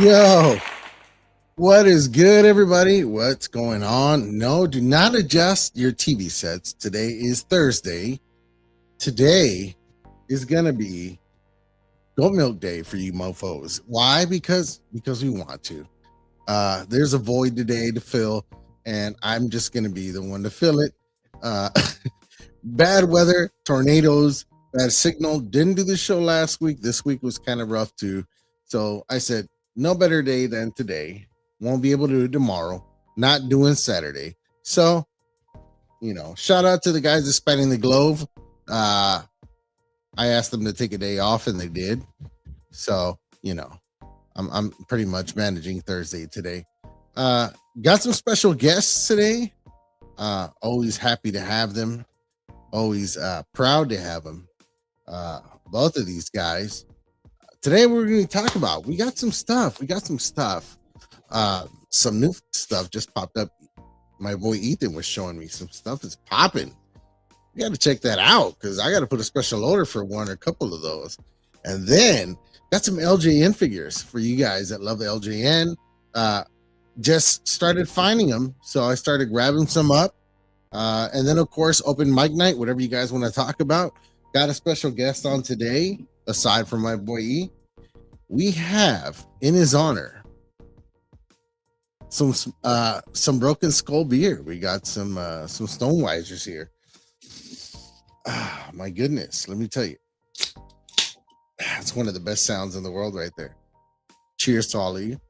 Yo, what is good, everybody? What's going on? No, do not adjust your TV sets. Today is Thursday. Today is gonna be goat milk day for you mofos. Why? Because we want to. There's a void today to fill, and I'm just gonna be the one to fill it. Uh, bad weather, tornadoes, bad signal. Didn't do the show last week. This week was kind of rough too. So I said, no better day than today. Won't be able to do it tomorrow. Not doing Saturday. So, shout out to the guys that spanning the globe. I asked them to take a day off, and they did. So, I'm pretty much managing Thursday today. Got some special guests today. Always happy to have them. Always proud to have them. Both of these guys. Today we're going to talk about. We got some stuff. Some new stuff just popped up. My boy Ethan was showing me some stuff is popping. You got to check that out because I got to put a special order for one or a couple of those. And then got some LJN figures for you guys that love the LJN. Just started finding them, so I started grabbing some up. And then, of course, open mic night, whatever you guys want to talk about. Got a special guest on today, aside from my boy E. We have, in his honor, some Broken Skull beer. We got some Stoneweisers here. My goodness, let me tell you. It's one of the best sounds in the world right there. Cheers to all of you.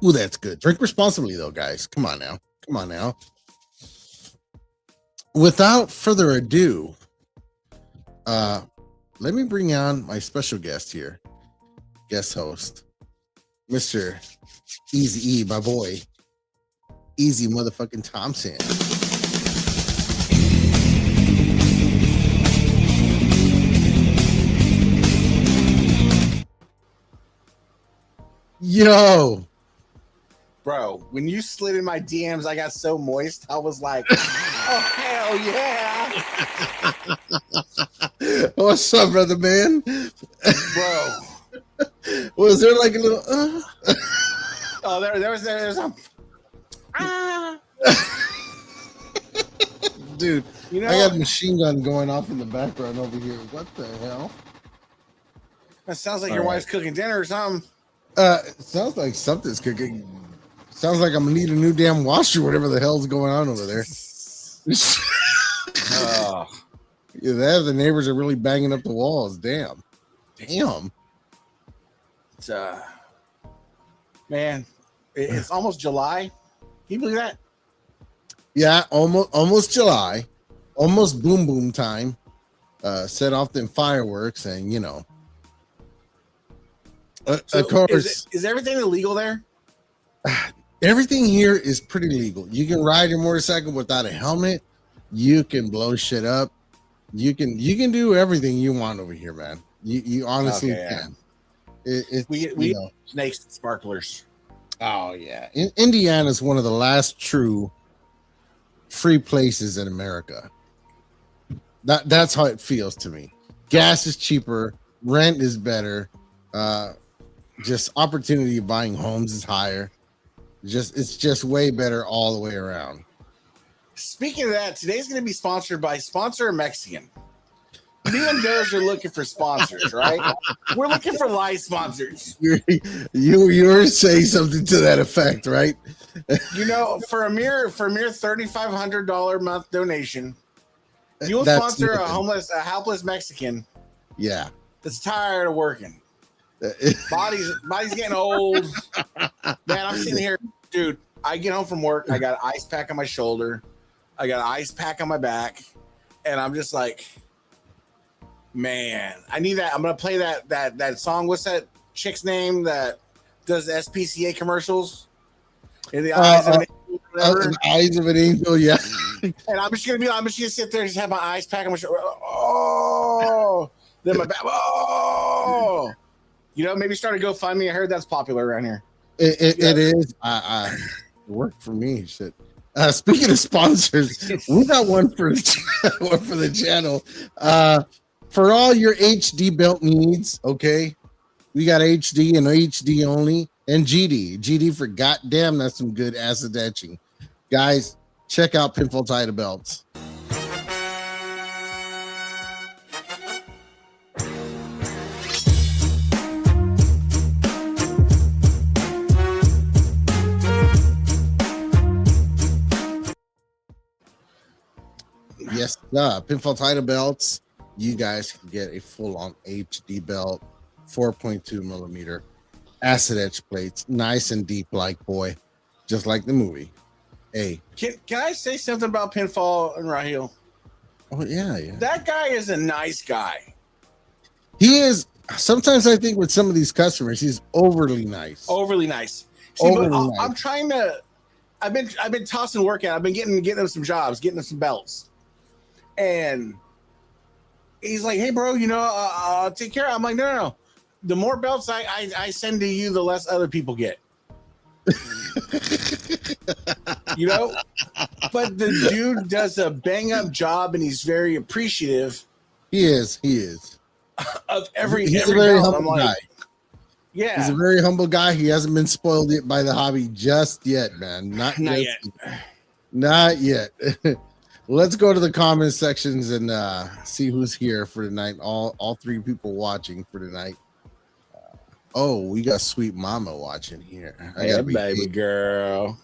Ooh, that's good. Drink responsibly, though, guys. Come on now. Without further ado, let me bring on my special guest here. Guest host, Mr. Easy E, my boy. Easy motherfucking Thompson. Yo. Bro, when you slid in my DMs, I got so moist. I was like, oh, hell yeah. What's up, brother man? Bro. Was there like a little Oh, there's some dude, I got a machine gun going off in the background over here. What the hell? That sounds like your wife's cooking dinner or something. It sounds like something's cooking. Sounds like I'm gonna need a new damn washer, whatever the hell's going on over there. Yeah, the neighbors are really banging up the walls. Damn. It's man, it's almost July. Can you believe that? Yeah, almost July, almost boom time. Set off them fireworks, and of course, is everything illegal there? Everything here is pretty legal. You can ride your motorcycle without a helmet. You can blow shit up. You can do everything you want over here, man. You honestly can. We snakes and sparklers. Oh yeah, Indiana is one of the last true free places in America. That's how it feels to me. Gas is cheaper, rent is better. Just opportunity of buying homes is higher. It's just way better all the way around. Speaking of that, today's going to be sponsored by Sponsor Mexican. Me and Doge are looking for sponsors, right? We're looking for live sponsors. You were saying something to that effect, right? For a mere $3,500 a month donation, you will sponsor a helpless Mexican. Yeah, that's tired of working. Body's getting old. Man, I'm sitting here, dude. I get home from work. I got an ice pack on my shoulder. I got an ice pack on my back, and I'm just like, man, I need that. I'm gonna play that song. What's that chick's name that does SPCA commercials? In the eyes of an angel, in the eyes of an angel, yeah. And I'm just gonna sit there and just have my ice pack on my shoulder. Oh, then my back. Oh. Maybe start a GoFundMe. I heard that's popular around here. It is. It worked for me. Shit. Speaking of sponsors, we got one for the channel. for all your HD belt needs, okay, we got HD and HD only, and GD for goddamn, that's some good acid etching, guys. Check out Pinfall Title Belts. Yes, Pinfall Title Belts. You guys can get a full-on HD belt, 4.2 millimeter acid etch plates, nice and deep, like boy, just like the movie. Hey, can I say something about Pinfall and Raheel? Oh yeah. That guy is a nice guy. He is. Sometimes I think with some of these customers, he's overly nice. Overly nice. See, overly nice. I'm trying to. I've been tossing work out. I've been getting them some jobs, getting them some belts, and he's like, "Hey, bro, I'll take care of it." I'm like, no. The more belts I send to you, the less other people get. But the dude does a bang up job, and he's very appreciative. He is of every very belt. humble guy. Yeah, he's a very humble guy. He hasn't been spoiled yet by the hobby just yet, man. Not yet. Let's go to the comment sections and see who's here for tonight. All three people watching for tonight. Oh, we got Sweet Mama watching here. Hey, baby girl.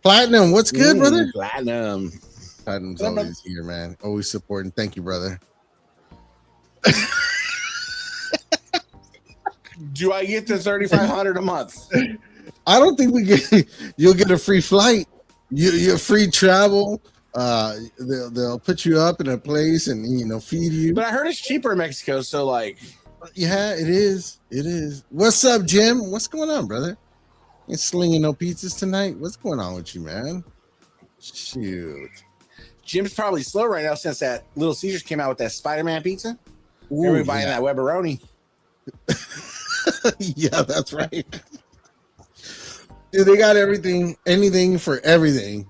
Platinum, what's good, brother? Platinum's always here, man. Always supporting. Thank you, brother. Do I get the $3,500 a month? I don't think you'll get a free flight. You're free travel. They'll put you up in a place and feed you. But I heard it's cheaper in Mexico, so like. Yeah, it is. What's up, Jim? What's going on, brother? You slinging no pizzas tonight? What's going on with you, man? Shoot. Jim's probably slow right now since that Little Caesars came out with that Spider-Man pizza. Everybody buying that Weberoni. Yeah, that's right. Dude, they got anything for everything.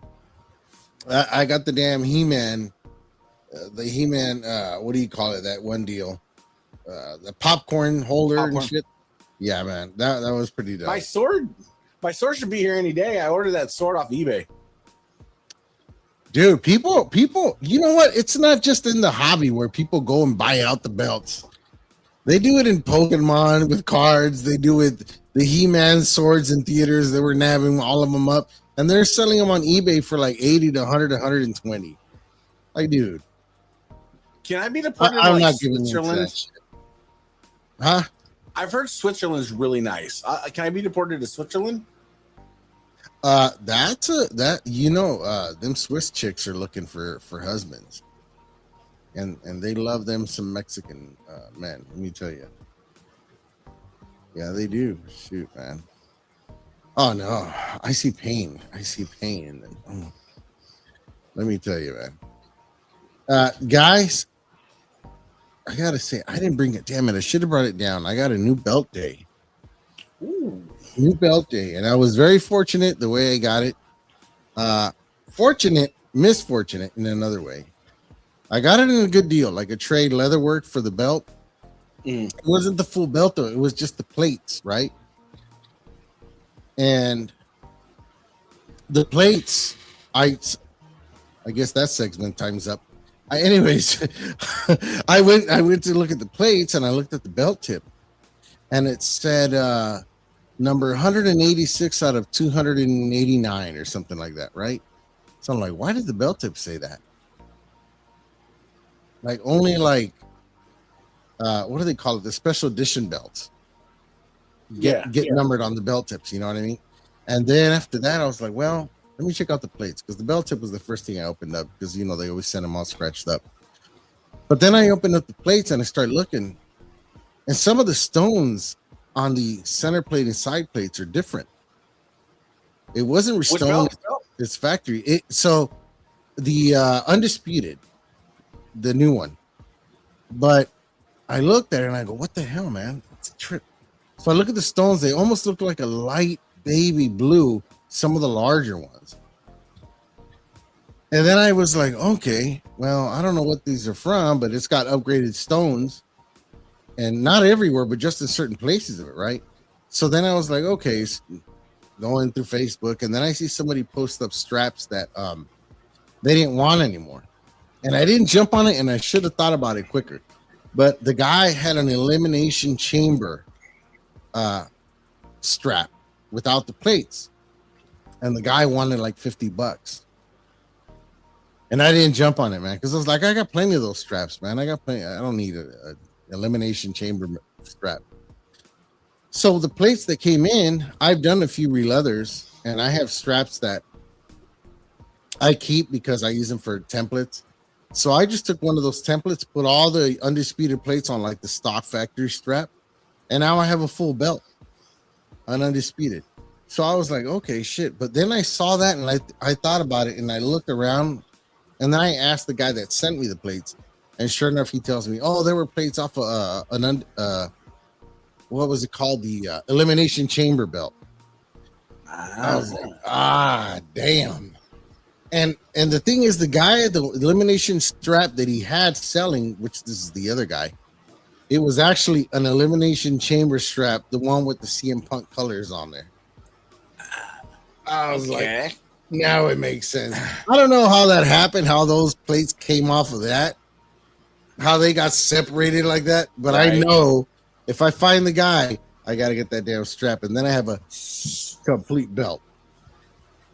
I got the damn He-Man. The He-Man, what do you call it? That one deal. The popcorn holder and shit. Yeah, man. That was pretty dope. My sword should be here any day. I ordered that sword off eBay. Dude, people, you know what? It's not just in the hobby where people go and buy out the belts. They do it in Pokemon with cards. They do it the He-Man swords in theaters. They were nabbing all of them up, and they're selling them on eBay for like 80 to 100 to 120. Like, dude. Can I be deported to like Switzerland? Huh? I've heard Switzerland's really nice. Can I be deported to Switzerland? Them Swiss chicks are looking for husbands, and they love them some Mexican men. Let me tell you. Yeah, they do. Shoot, man. Oh no, I see pain. Let me tell you, man. Guys, I gotta say, I didn't bring it. Damn it, I should have brought it down. I got a new belt day. Ooh. New belt day, and I was very fortunate the way I got it. Fortunate, misfortunate in another way. I got it in a good deal, like a trade leather work for the belt. It wasn't the full belt though; it was just the plates, right? And the plates, I guess that segment time's up. Anyways, I went to look at the plates, and I looked at the belt tip, and it said number 186 out of 289 or something like that, right? So I'm like, why did the belt tip say that? Like only like what do they call it? The special edition belts get numbered on the belt tips, you know what I mean? And then after that, I was like, well, let me check out the plates, because the belt tip was the first thing I opened up, because they always send them all scratched up. But then I opened up the plates and I started looking, and some of the stones on the center plate and side plates are different. It wasn't stone; it's factory. So the Undisputed, the new one. But I looked at it and I go, "What the hell, man? It's a trip." So I look at the stones; they almost look like a light baby blue. Some of the larger ones. And then I was like, okay, well, I don't know what these are from, but it's got upgraded stones, and not everywhere, but just in certain places of it, right? So then I was like, okay, going through Facebook, and then I see somebody post up straps that they didn't want anymore, and I didn't jump on it, and I should have thought about it quicker. But the guy had an elimination chamber strap without the plates, and the guy wanted like $50. And I didn't jump on it, man, because I was like, I got plenty of those straps, man. I got plenty. I don't need a elimination chamber strap. So the plates that came in, I've done a few re-leathers, and I have straps that I keep because I use them for templates. So I just took one of those templates, put all the undisputed plates on like the stock factory strap, and now I have a full belt, an undisputed. So I was like, okay, shit. But then I saw that, and I thought about it, and I looked around. And then I asked the guy that sent me the plates, and sure enough, he tells me, "Oh, there were plates off of what was it called? The elimination chamber belt." I was like, damn. And the thing is, the guy, the elimination strap that he had selling, which this is the other guy, it was actually an elimination chamber strap, the one with the CM Punk colors on there. I was like, now it makes sense. I don't know how that happened, how those plates came off of that, how they got separated like that. But right. I know if I find the guy, I got to get that damn strap. And then I have a complete belt.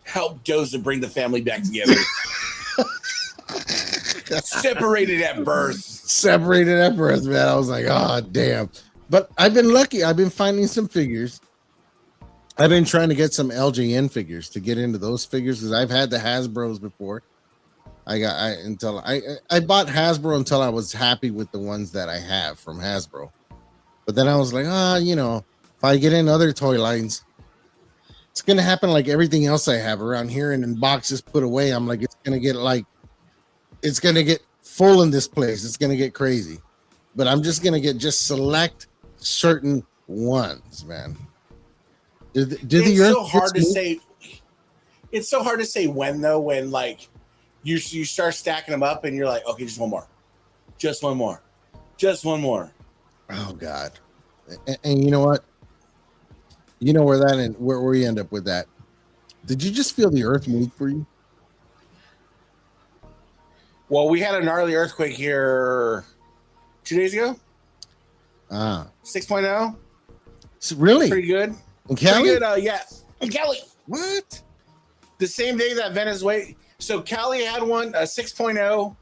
Help Joseph bring the family back together. Separated at birth. Separated at birth, man. I was like, oh, damn. But I've been lucky. I've been finding some figures. I've been trying to get some LJN figures to get into those figures because I've had the Hasbros before. I bought Hasbro until I was happy with the ones that I have from Hasbro. But then I was like, if I get in other toy lines, it's gonna happen like everything else I have around here and in boxes put away. I'm like, it's gonna get full in this place. It's gonna get crazy. But I'm just gonna get select certain ones, man. It's so hard to say. It's so hard to say when though. When like you start stacking them up and you're like, okay, just one more, just one more, just one more. Oh God! And you know what? You know where that and where we end up with that. Did you just feel the earth move for you? Well, we had a gnarly earthquake here 2 days ago. 6.0. Really? Pretty good. In Cali? Pretty good, yeah. In Cali. What? The same day that Venezuela. So Cali had one, a 6.0.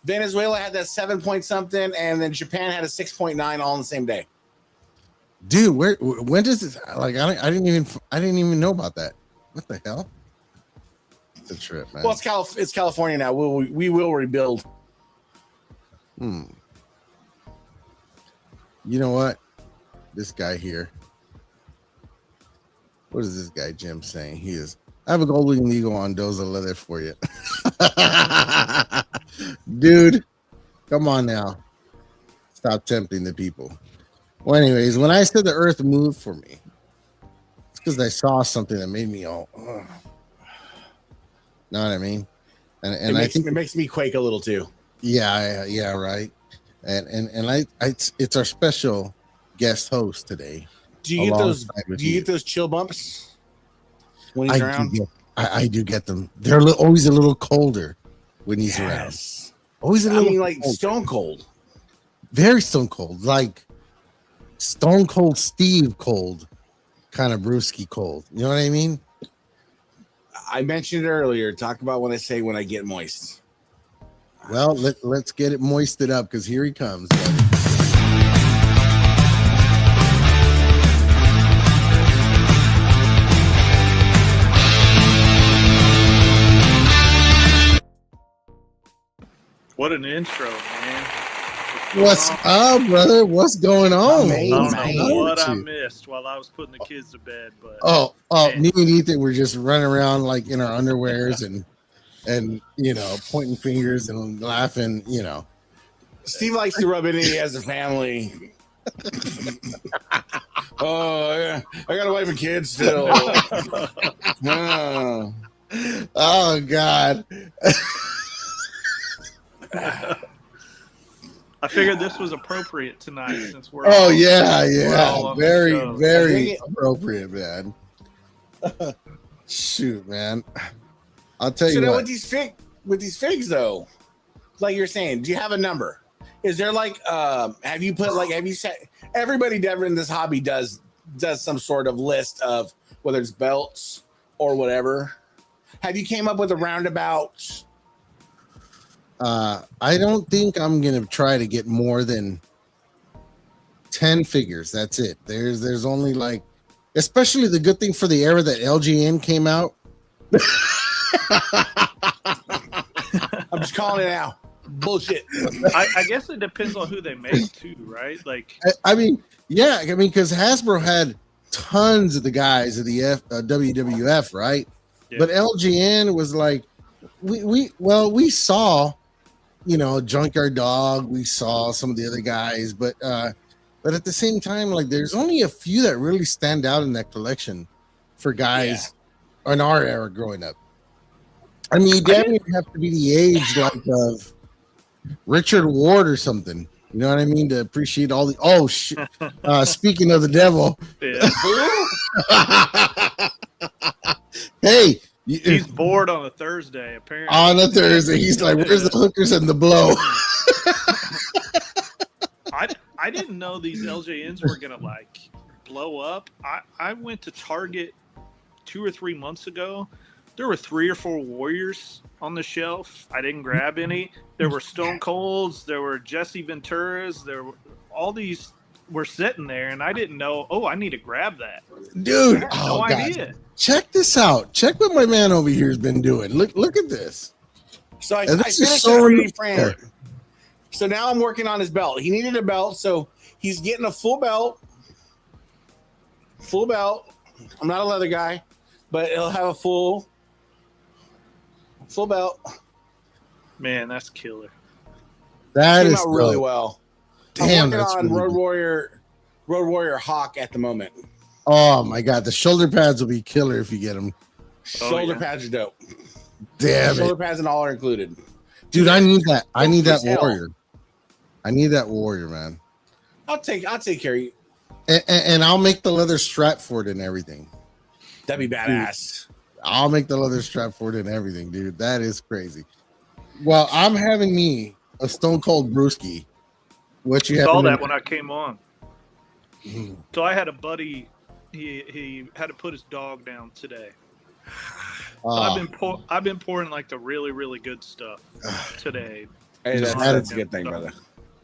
Venezuela had that 7 point something, and then Japan had a 6.9 all on the same day. Dude, when does this? Like, I didn't even know about that. What the hell? It's a trip, man. Well, it's California now. We will rebuild. You know what? This guy here. What is this guy Jim saying? He is. I have a golden eagle on Doza leather for you, dude. Come on now. Stop tempting the people. Well, anyways, when I said the earth moved for me, it's because I saw something that made me all. Know what I mean? And I think it makes me quake a little too. Yeah, right. And it's our special guest host today. Do you get those chill bumps when he's around? I do get them. They're always a little colder when he's around. Always a little like colder. Stone cold. Very stone cold. Like Stone Cold Steve cold. Kind of brewski cold. You know what I mean? I mentioned it earlier. Talk about when I get moist. Well, let's get it moisted up because here he comes, buddy. What an intro, man. What's up, brother? What's going on? I don't know what I missed while I was putting the kids to bed, but me and Ethan were just running around like in our underwears and pointing fingers and laughing, Steve likes to rub it in. He has a family. Oh, yeah. I got a wife and kids still. Oh God. I figured this was appropriate tonight since we're. Oh all, yeah, we're all on the very show. very appropriate, man. Shoot, man. I'll tell you now what. with these figs though, like you're saying, do you have a number? Is there like have you said everybody in this hobby does some sort of list of whether it's belts or whatever? Have you came up with a roundabout? I don't think I'm gonna try to get more than 10 figures. That's it. There's only like, especially the good thing for the era that LJN came out. I'm just calling it out. Bullshit. I guess it depends on who they make too, right? Like, I mean, yeah, I mean, because Hasbro had tons of the guys of the WWF, right? Yeah. But LJN was like, we saw, Junkyard Dog, we saw some of the other guys, but at the same time, like, there's only a few that really stand out in that collection for guys in our era growing up. I mean, you damn near have to be the age like of Richard Ward or something. You know what I mean? To appreciate all the speaking of the devil. Hey, he's bored on a Thursday, apparently. On a Thursday. He's like, where's the hookers and the blow? I didn't know these LJNs were gonna like blow up. I went to Target 2 or 3 months ago. There were 3 or 4 Warriors on the shelf. I didn't grab any. There were Stone Colds. There were Jesse Venturas. There were all these were sitting there, and I didn't know. Oh, I need to grab that, dude. I had no idea. Check this out. Check what my man over here has been doing. Look at this. So I finished so frame. So now I'm working on his belt. He needed a belt, so he's getting a full belt. Full belt. I'm not a leather guy, but it'll have a full belt. Man, that's killer. That came is out really well. Damn, I'm that's working on really Road Warrior Hawk at the moment. Oh my god, the shoulder pads will be killer if you get them. Shoulder pads are dope. Damn shoulder pads and all are included. Dude, I need that. I need that warrior. I need that warrior, man. I'll take care of you. And I'll make the leather strap for it and everything. That'd be badass. Dude, I'll make the leather strap for it and everything, dude. That is crazy. Well, I'm having me a Stone Cold Brewski. What you saw that when I came on. So I had a buddy. He had to put his dog down today. So I've been pouring like the really, really good stuff today. Hey, that's a good thing, brother.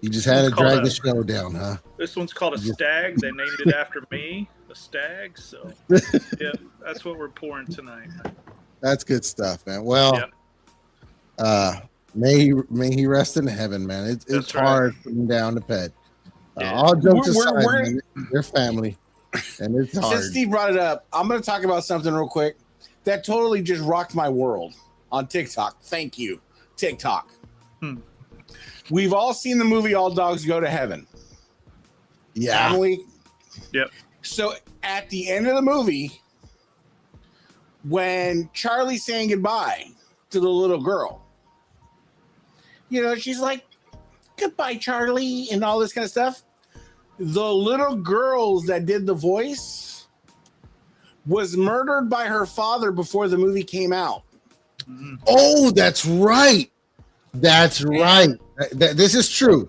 You just had to drag the show down, huh? This one's called a stag. They named it after me, a stag. So yeah, that's what we're pouring tonight. That's good stuff, man. Well, may he rest in heaven, man. It's hard putting down the pet. All jokes aside, man, they're family, and it's hard. Since Steve brought it up, I'm going to talk about something real quick that totally just rocked my world on TikTok. Thank you, TikTok. We've all seen the movie All Dogs Go to Heaven. Yeah. Haven't we? Yep. So at the end of the movie, when Charlie's saying goodbye to the little girl, she's like, goodbye, Charlie, and all this kind of stuff. The little girls that did the voice was murdered by her father before the movie came out. Oh, that's right. That's right. This is true.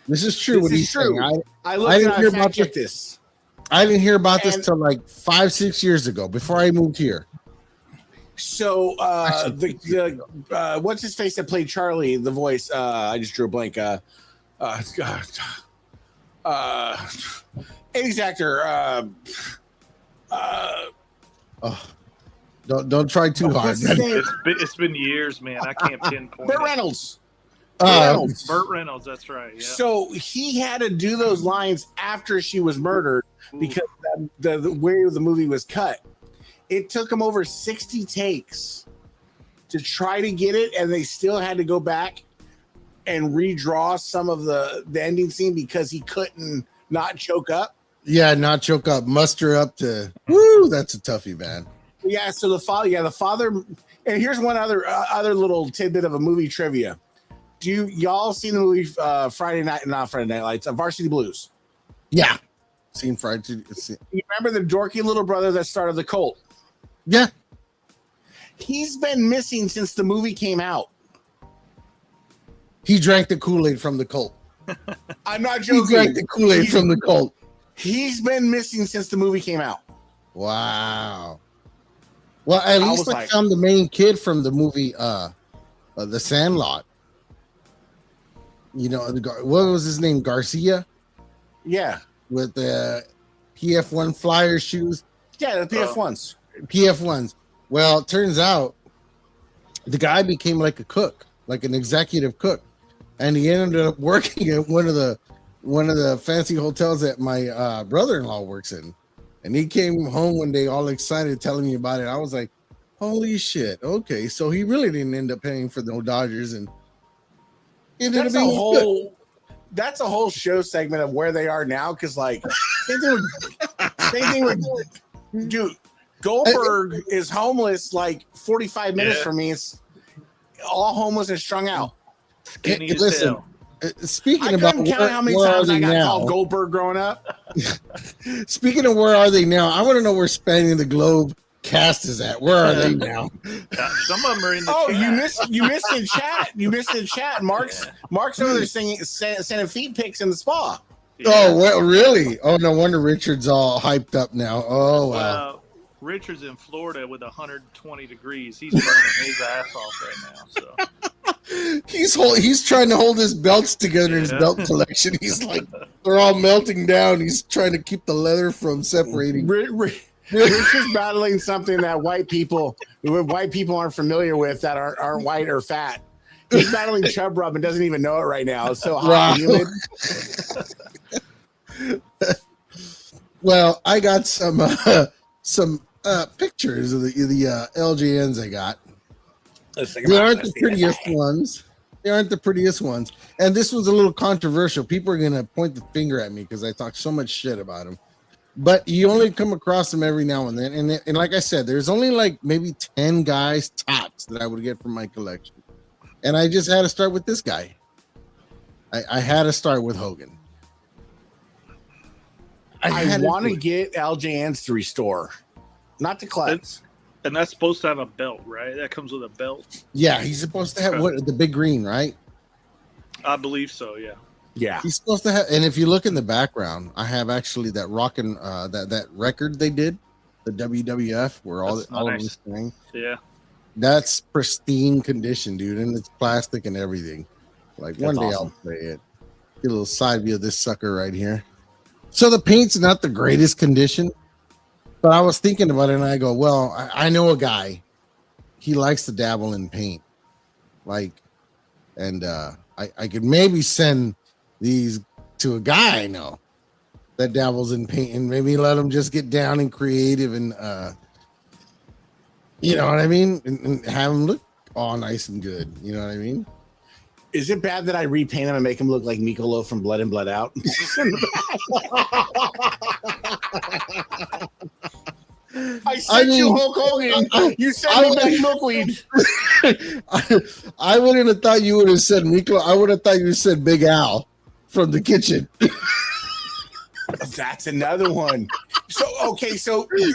This is true. This is true. I didn't hear about this. I didn't hear about this till like 5-6 years ago, before I moved here. So what's his face that played Charlie, the voice? I just drew a blank. 80s actor. Don't try too hard. It's been years, man. I can't pinpoint. Burt Reynolds. Burt Reynolds, that's right. Yeah. So he had to do those lines after she was murdered because the way the movie was cut. It took him over 60 takes to try to get it, and they still had to go back and redraw some of the ending scene because he couldn't not choke up. Yeah, not choke up, muster up to. Woo, that's a toughie, man. Yeah, so the father, and here's one other little tidbit of a movie trivia. Do y'all seen the movie not Friday Night Lights, Varsity Blues? Yeah, seen Friday. You remember the dorky little brother that started the cult? Yeah, he's been missing since the movie came out. He drank the Kool-Aid from the cult. I'm not joking. He drank the Kool-Aid from the cult. He's been missing since the movie came out. Wow. Well, at least I found the main kid from the movie, The Sandlot. You know, what was his name? Garcia? Yeah. With the PF1 Flyer shoes. Yeah, the PF1s. PF1s. Well, it turns out the guy became like a cook, like an executive cook. And he ended up working at one of the fancy hotels that my brother-in-law works in. And he came home one day all excited telling me about it. I was like, holy shit. Okay. So he really didn't end up paying for no Dodgers. And that's a whole show segment of where they are now. Cause like same thing with dude, Goldberg is homeless like 45 minutes from me. It's all homeless and strung out. Listen, speaking I about couldn't count how many times I got called Goldberg growing up. Speaking of where are they now, I want to know where Spanning the Globe cast is at. Where are they now? Some of them are in the chat. You missed in chat. You missed in chat. Mark's over there sending feet pics in the spa. Yeah. Oh, well, really? Oh, no wonder Richard's all hyped up now. Oh, wow. Richard's in Florida with 120 degrees. He's burning his ass off right now. So he's trying to hold his belts together in his belt collection. He's like, they're all melting down. He's trying to keep the leather from separating. Richard's battling something that white people aren't familiar with that aren't white or fat. He's battling chub rub and doesn't even know it right now. It's so hot and humid. Well, I got some pictures of the LJNs I got. They aren't the prettiest ones. They aren't the prettiest ones. And this was a little controversial. People are going to point the finger at me because I talk so much shit about them. But you only come across them every now and then. And like I said, there's only like maybe 10 guys tops that I would get from my collection. And I just had to start with this guy. I had to start with Hogan. I want to get LJNs to restore, not to cleanse. And that's supposed to have a belt, right? That comes with a belt. Yeah, he's supposed to have the big green, right? I believe so. Yeah. Yeah, he's supposed to have. And if you look in the background, I have actually that rockin' that record they did, the WWF, where all of this thing. Yeah, that's pristine condition, dude, and it's plastic and everything. Like one day I'll play it. Get a little side view of this sucker right here. So the paint's not the greatest condition. But I was thinking about it, and I go, well, I know a guy. He likes to dabble in paint. I could maybe send these to a guy I know that dabbles in paint and maybe let him just get down and creative and, you know what I mean? And have him look all nice and good. You know what I mean? Is it bad that I repaint him and make him look like Mikolo from Blood and Blood Out? You Hulk Hogan. You said milkweed. I wouldn't have thought you would have said Mikolo. I would have thought you said Big Al from the kitchen. That's another one. So because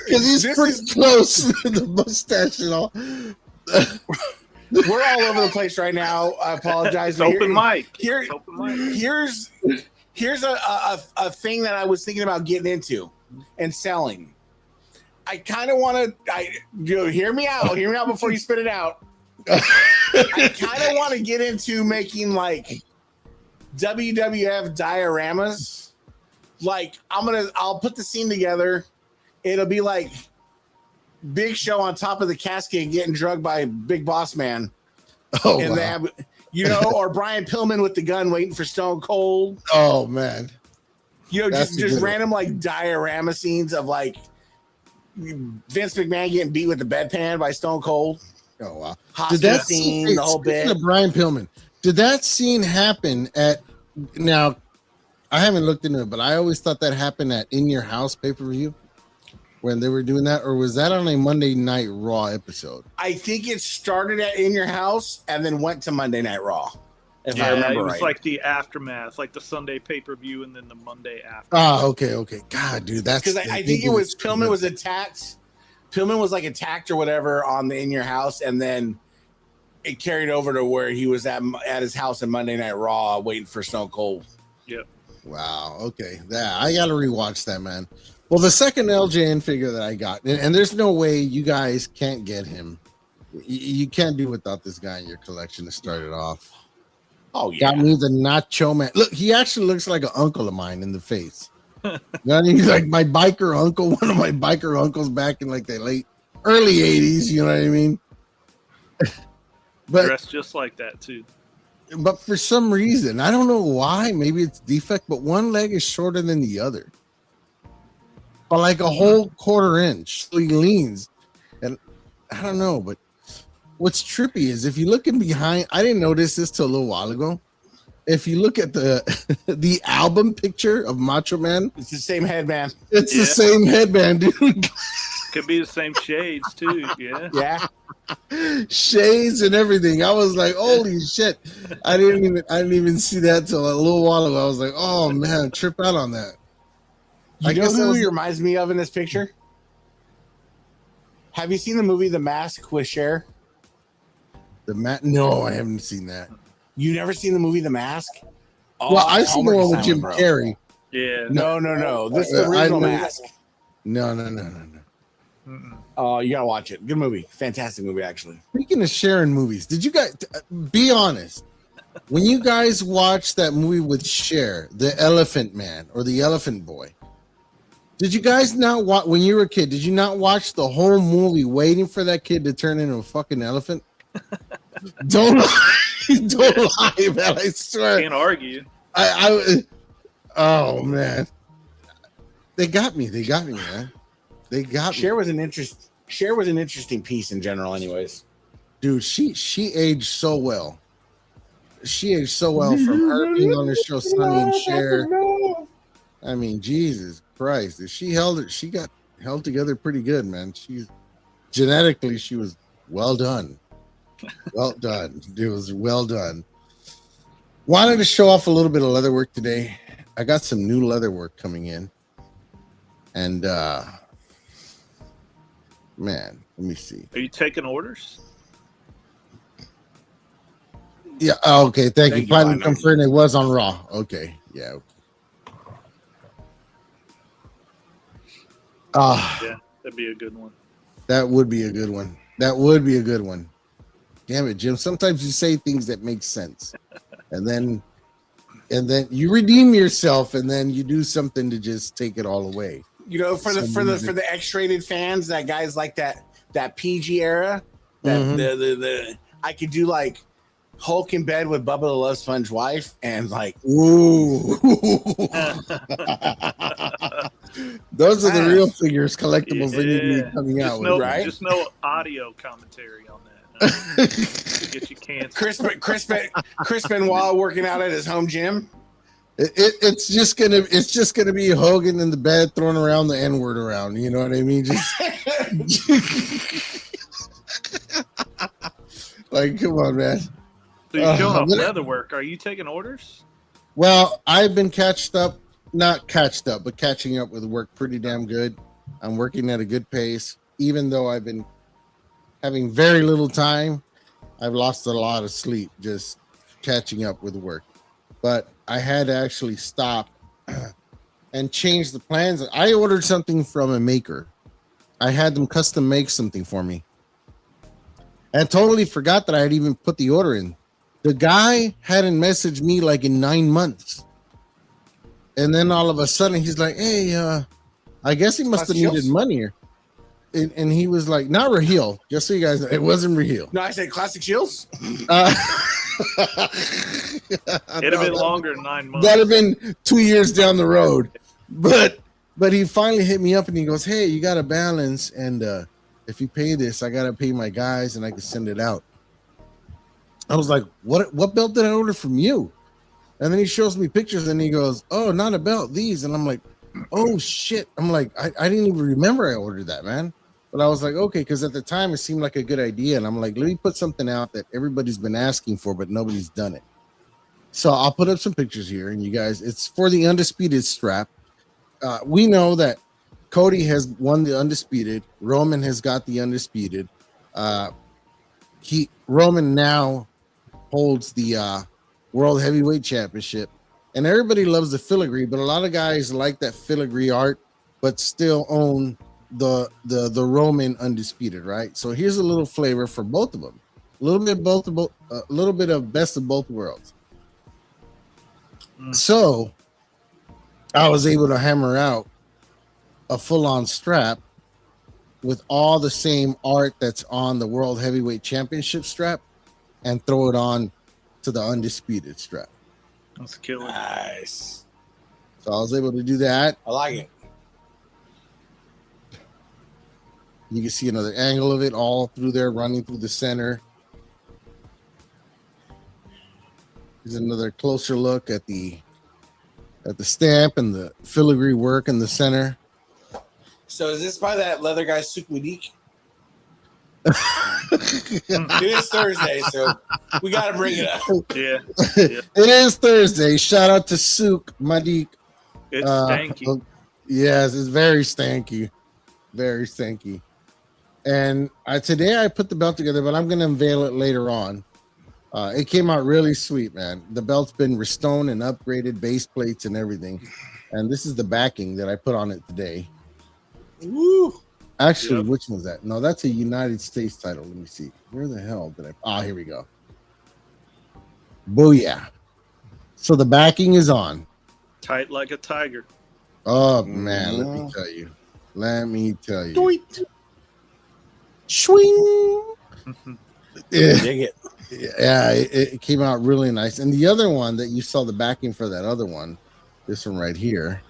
he's pretty close to the mustache and all. We're all over the place right now. I apologize. Open mic. Here's a thing that I was thinking about getting into and selling. I kind of want to. Hear me out. Hear me out before you spit it out. I kind of want to get into making like WWF dioramas. Like I'll put the scene together. It'll be like Big Show on top of the casket getting drugged by Big Boss Man. Oh, and wow. they have, or Brian Pillman with the gun waiting for Stone Cold. Oh man. Just random like diorama scenes of like Vince McMahon getting beat with the bedpan by Stone Cold. Oh wow! Did that scene the whole bit? Brian Pillman. Did that scene happen at? Now, I haven't looked into it, but I always thought that happened at In Your House pay-per-view. when they were doing that, or was that on a Monday Night Raw episode? I think it started at In Your House and then went to Monday Night Raw. If I Yeah, remember it was right. like the aftermath, like the Sunday pay-per-view and then the Monday after. Ah, okay. God, dude, that's Because I think it was Pillman was attacked. Pillman was like attacked or whatever on the In Your House, and then it carried over to where he was at his house in Monday Night Raw waiting for Stone Cold. Yep. Wow. Okay. Yeah, I got to rewatch that, man. Well, the second LJN figure that I got, and there's no way you guys can't get him. You can't do without this guy in your collection to start it off. Oh yeah. Got me the Nacho Man. Look, he actually looks like an uncle of mine in the face. You know, he's like my biker uncle, one of my biker uncles back in like the early 80s, you know what I mean? But dressed just like that too. But for some reason, I don't know why, maybe it's defect, but one leg is shorter than the other. But like a whole quarter inch. So he leans. And I don't know, but what's trippy is if you look in behind, I didn't notice this till a little while ago. If you look at the album picture of Macho Man, It's the same headband. it's the same headband, dude. Could be the same shades too. Yeah. Yeah. Shades and everything. I was like, holy shit. I didn't even see that till a little while ago. I was like, oh man, trip out on that. You know who he reminds me of in this picture? Have you seen the movie The Mask with Cher? No, I haven't seen that. You never seen the movie The Mask? Oh, Well, I've seen the one with Jim Carrey. Yeah. No. This is the original Mask. No. Mm-mm. Oh, you gotta watch it. Good movie. Fantastic movie, actually. Speaking of sharing movies, did you guys be honest? When you guys watched that movie with Cher, The Elephant Man or The Elephant Boy, did you guys not watch when you were a kid? Did you not watch the whole movie waiting for that kid to turn into a fucking elephant? Don't lie, don't lie, man! I swear. Can't argue. Oh man, they got me, man. They got me. Cher was an interesting piece in general, anyways. Dude, she aged so well. She aged so well from her being on the show Sonny and Cher. I mean, Jesus Christ. She got held together pretty good, man. Genetically, she was well done. Well done. It was well done. Wanted to show off a little bit of leather work today. I got some new leather work coming in. And man, let me see. Are you taking orders? Yeah. Okay. Thank you. Finally Lionel. confirmed it was on Raw. Okay. Yeah. Yeah, that'd be a good one. That would be a good one. That would be a good one. Damn it, Jim. Sometimes you say things that make sense, and then you redeem yourself, and then you do something to just take it all away. You know, for the X-rated fans, that guys like that PG era, that I could do like Hulk in bed with Bubba the Love Sponge wife, and like, ooh, those are the real figures collectibles that need to be coming out with, right? Just no audio commentary on that. To get you canceled. Chris Benoit working out at his home gym. It's just gonna be Hogan in the bed throwing around the N-word around. You know what I mean? Just like, come on, man. So you're showing off leather work. Are you taking orders? Well, I've been not catched up, but catching up with work pretty damn good. I'm working at a good pace, even though I've been having very little time. I've lost a lot of sleep just catching up with work. But I had to actually stop and change the plans. I ordered something from a maker. I had them custom make something for me. And totally forgot that I had even put the order in. The guy hadn't messaged me like in 9 months. And then all of a sudden he's like, hey, I guess he must have needed money. And he was like, not Raheel, just so you guys know, it wasn't Raheel. No, I said Classic Shields. It'd have been longer than 9 months. That'd have been 2 years down the road. But he finally hit me up and he goes, hey, you got a balance. And if you pay this, I got to pay my guys and I can send it out. I was like, what belt did I order from you? And then he shows me pictures and he goes, oh, not a belt, these. And I'm like, oh shit. I'm like, I didn't even remember I ordered that, man. But I was like, okay, because at the time it seemed like a good idea. And I'm like, let me put something out that everybody's been asking for, but nobody's done it. So I'll put up some pictures here, and you guys, it's for the undisputed strap. We know that Cody has won the undisputed. Roman has got the undisputed. Roman now holds the World Heavyweight Championship, and everybody loves the filigree, but a lot of guys like that filigree art, but still own the Roman undisputed, right? So here's a little flavor for both of them, a little bit of best of both worlds. So I was able to hammer out a full-on strap with all the same art that's on the World Heavyweight Championship strap, and throw it on to the undisputed strap. That's killer. Nice. So I was able to do that. I like it. You can see another angle of it all through there, running through the center. Here's another closer look at the stamp and the filigree work in the center. So is this by that leather guy Sukmudik? It is Thursday, so we got to bring it up. Yeah. It is Thursday. Shout out to Souk Madik. It's stanky. Yes, it's very stanky. Very stanky. And today I put the belt together, but I'm going to unveil it later on. It came out really sweet, man. The belt's been restoned and upgraded, base plates and everything. And this is the backing that I put on it today. Woo! Actually, which one's that? No, that's a United States title. Let me see. Where the hell did I? Oh, here we go. Booyah. So the backing is on. Tight like a tiger. Oh, man. Let me tell you. Doit. Swing. Dig it. Yeah, it came out really nice. And the other one that you saw the backing for that other one, this one right here,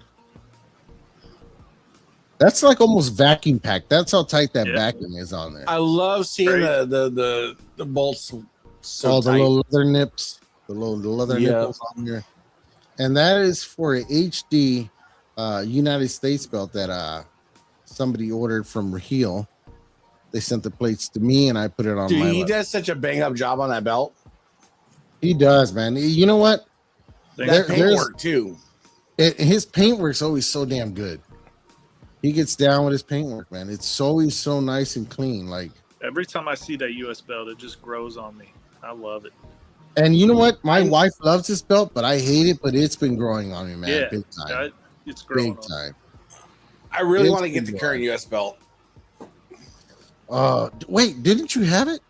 that's like almost vacuum packed. That's how tight that backing is on there. I love seeing the bolts. So the little leather nips, the leather nipples on there. And that is for a HD United States belt that somebody ordered from Raheel. They sent the plates to me, and I put it on. Dude, he does such a bang up job on that belt. He does, man. You know what? That paintwork too. His paintwork's always so damn good. He gets down with his paintwork, man. It's always so nice and clean. Like every time I see that US belt, it just grows on me. I love it. And you know what? My wife loves this belt, but I hate it. But it's been growing on me, man. Yeah, big time. It's growing. Big time. I really want to get the current US belt. Wait, didn't you have it?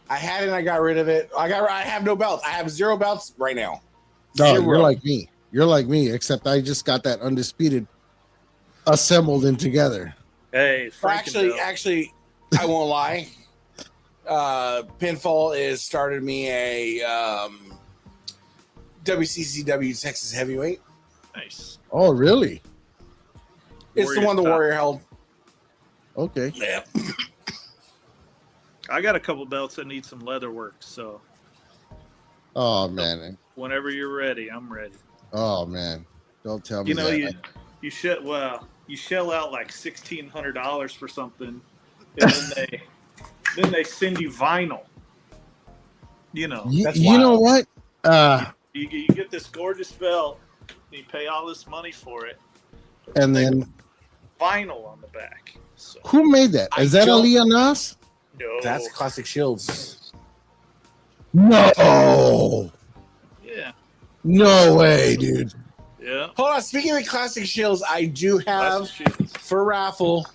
I had it and I got rid of it. I have no belts. I have 0 belts right now. No, you're like me. You're like me, except I just got that undisputed assembled and together. Hey, actually, I won't lie. Pinfall is started me a WCCW Texas Heavyweight. Nice. Oh, really? It's the one the Warrior held. Okay. Yeah. I got a couple belts that need some leather work, so. Oh man. Whenever you're ready, I'm ready. Oh man, don't tell me. You know, that. you shell out like $1,600 for something, and then they send you vinyl. You know, you know what? You get this gorgeous belt, and you pay all this money for it, and then vinyl on the back. So. Who made that? Is that Aliyah Nas? No, that's Classic Shields. No. Yeah. No way, dude. Yeah. Hold on. Speaking of Classic Shields, I do have for raffle,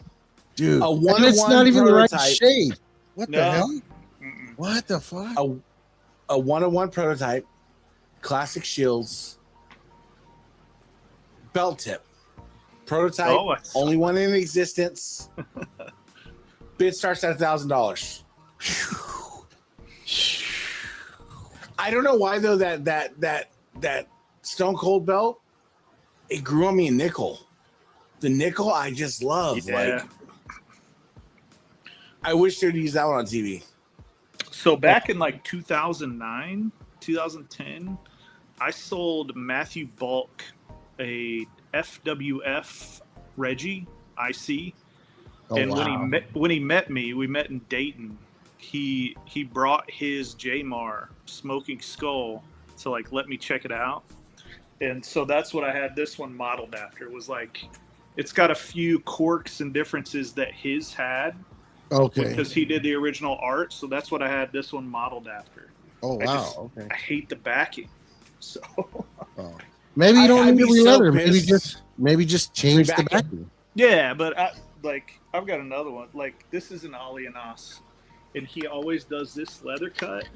dude. A 1-1 it's not even prototype. The right shade. What the hell? Mm-mm. What the fuck? A 1-1 prototype, Classic Shields, belt tip, prototype, only one in existence. Bid starts at $1,000. I don't know why though that Stone Cold belt, it grew on me in nickel. The nickel I just love. Yeah. Like I wish they'd use that one on TV. So back in like 2009, 2010, I sold Matthew Bulk a FWF Reggie IC. Oh, And wow. when he met me, we met in Dayton. He brought his Jmar Smoking Skull to like let me check it out, and so that's what I had this one modeled after. It was like it's got a few quirks and differences that his had, Okay. because he did the original art. So that's what I had this one modeled after. Oh, wow. Okay. I hate the backing, so Oh. Maybe you don't I'd need to be so re-leather. pissed. Maybe just change the Rebacking. backing. yeah. But I've got another one. Like this is an Alienas, and he always does this leather cut,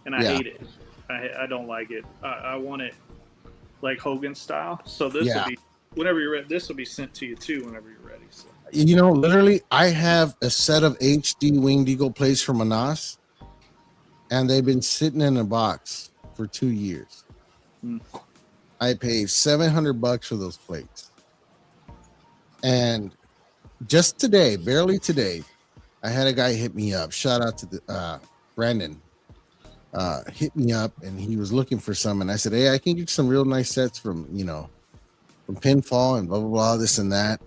and I hate it. I don't like it. I want it like Hogan style. So this will be whenever you're ready. This will be sent to you too whenever you're ready. So. You know, literally, I have a set of HD Winged Eagle plates from Anas, and they've been sitting in a box for 2 years. I paid $700 for those plates, and just today, barely today, I had a guy hit me up. Shout out to the Brandon. Hit me up, and he was looking for some, and I said, "Hey, I can get some real nice sets from from Pinfall and blah blah blah, this and that."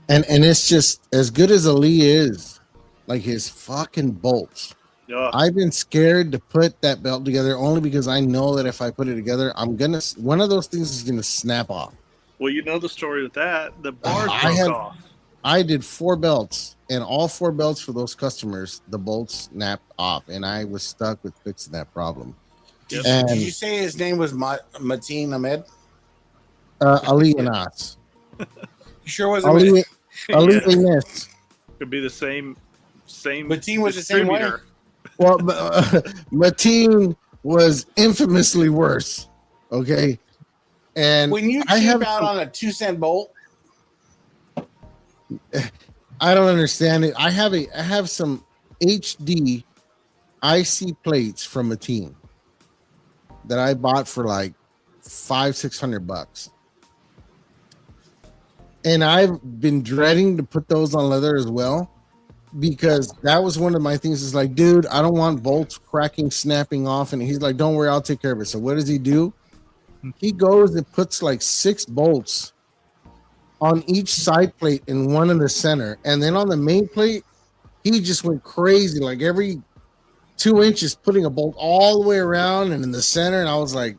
And it's just as good as Ali is, like his fucking bolts. Yeah. I've been scared to put that belt together only because I know that if I put it together, one of those things is gonna snap off. Well, you know the story with that. The bars I broke off. I did 4 belts, and all 4 belts for those customers, the bolts snapped off, and I was stuck with fixing that problem. Yep. Did you say his name was Mateen Ahmed? Ali Anas. You sure wasn't Ali Ali Yeah. Anas. Could be the same. Mateen was the same way? distributor. Well, Mateen was infamously worse. Okay, and When you I cheap have out on a 2-cent bolt, I don't understand it. I have some HD IC plates from Mateen that I bought for like $500-600, and I've been dreading to put those on leather as well, because that was one of my things. Is like, dude, I don't want bolts cracking, snapping off. And he's like, don't worry, I'll take care of it. So what does he do? He goes and puts like 6 bolts on each side plate and one in the center. And then on the main plate, he just went crazy, like every 2 inches, putting a bolt all the way around and in the center. And I was like,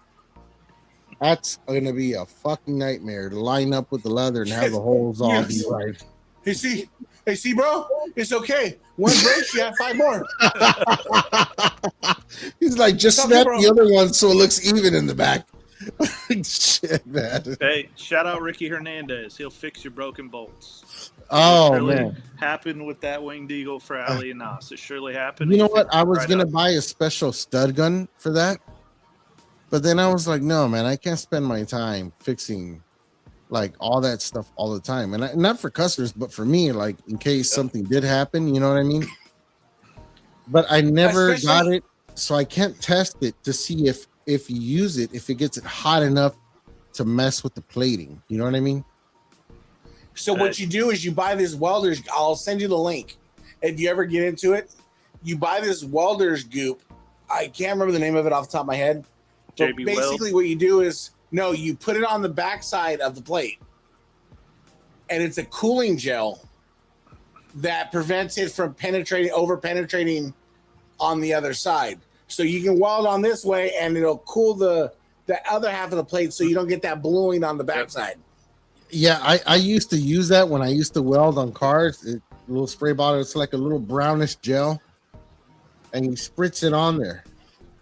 that's going to be a fucking nightmare to line up with the leather and have the holes all be right. Hey, see, bro, it's okay. One breaks, you have 5 more. He's like, just Okay, snap bro. the other one so it looks even in the back. Shit, man. Hey, shout out Ricky Hernandez. He'll fix your broken bolts. Oh, Surely man. happened with that Winged Eagle for Ali and Nas. It surely happened. You know He what? fixed I it was right going to up. buy a special stud gun for that. But then I was like, no, man, I can't spend my time fixing like all that stuff all the time. And not for customers, but for me, like in case something did happen, you know what I mean? But I never got it. So I can't test it to see if you use it, if it gets it hot enough to mess with the plating. You know what I mean? So what you do is you buy this welder's. I'll send you the link. If you ever get into it, you buy this welder's goop. I can't remember the name of it off the top of my head. But JB basically, what you do is you put it on the backside of the plate, and it's a cooling gel that prevents it from over penetrating on the other side. So you can weld on this way, and it'll cool the other half of the plate, so you don't get that bluing on the backside. Yeah, I used to use that when I used to weld on cars. A little spray bottle. It's like a little brownish gel, and you spritz it on there,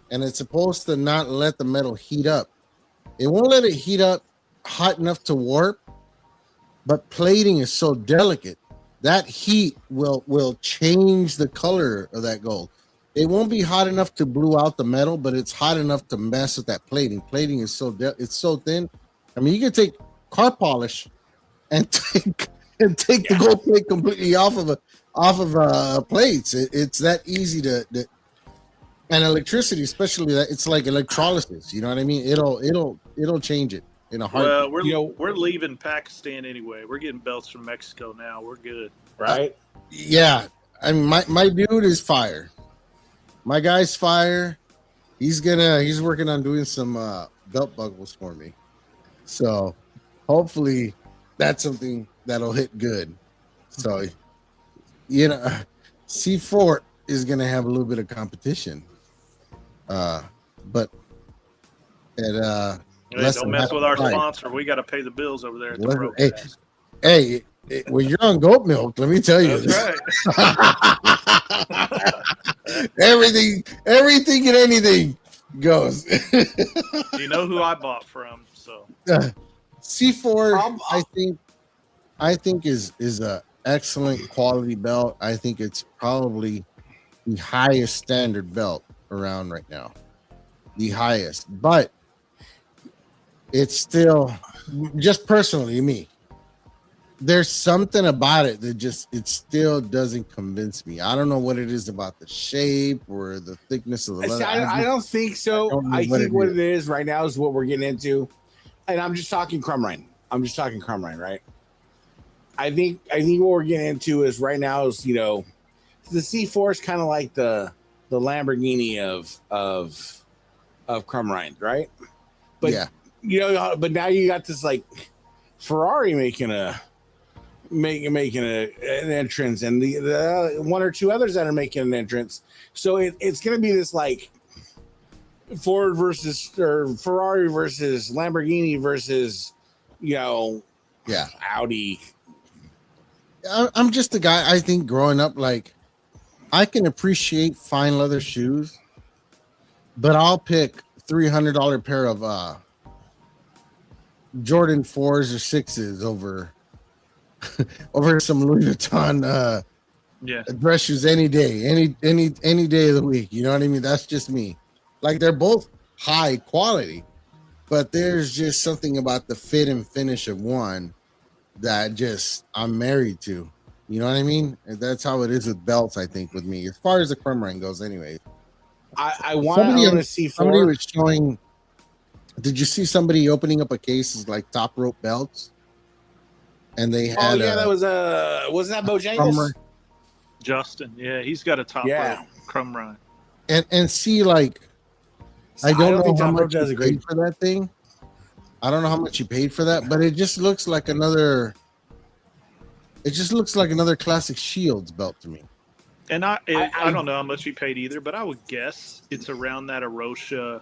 and it's supposed to not let the metal heat up. It won't let it heat up hot enough to warp, but plating is so delicate that heat will change the color of that gold. It won't be hot enough to blue out the metal, but it's hot enough to mess with that plating. Plating is it's so thin. I mean, you can take car polish and take the gold plate completely off of plates. It's that easy to and electricity, especially that it's like electrolysis. You know what I mean? It'll change it in a heartbeat. Well, we're leaving Pakistan anyway. We're getting belts from Mexico now. We're good, Right? Yeah, I mean, my dude is fire. My guy's fire. He's working on doing some belt buckles for me. So hopefully that's something that'll hit good. So C4 is gonna have a little bit of competition. But it Hey, don't mess with our sponsor. We got to pay the bills over there at the broadcast. Hey, when you're on goat milk, let me tell you. That's right. everything and anything goes. You know who I bought from, so C4 I think is a excellent quality belt. I think it's probably the highest standard belt around right now. The highest. But it's still, just personally me, there's something about it that it still doesn't convince me. I don't know what it is about the shape or the thickness of the leather. I don't think so. I think what it is right now is what we're getting into, and I'm just talking crumb rind. Right? I think what we're getting into is right now is the C4 is kind of like the Lamborghini of crumb rind, right? But yeah. But now you got this like Ferrari making an entrance, and the one or two others that are making an entrance. So it's going to be this like Ford versus or Ferrari versus Lamborghini versus Audi. I'm just a guy. I think growing up, like, I can appreciate fine leather shoes, but I'll pick $300 pair of Jordan 4s or 6s over some Louis Vuitton dress shoes any day, any day of the week. You know what I mean? That's just me. Like, they're both high quality, but there's just something about the fit and finish of one that just I'm married to. You know what I mean? And that's how it is with belts, I think, with me, as far as the crumb ring goes anyway. I want to see somebody was showing. Did you see somebody opening up a case of like top rope belts? And they had that was wasn't that Bojangles? Justin, yeah, he's got a top rope crumb rind. And see, like, I don't know how much you paid for that thing. I don't know how much you paid for that, but it just looks like another. It just looks like another classic Shields belt to me. And I don't know how much he paid either, but I would guess it's around that Arosha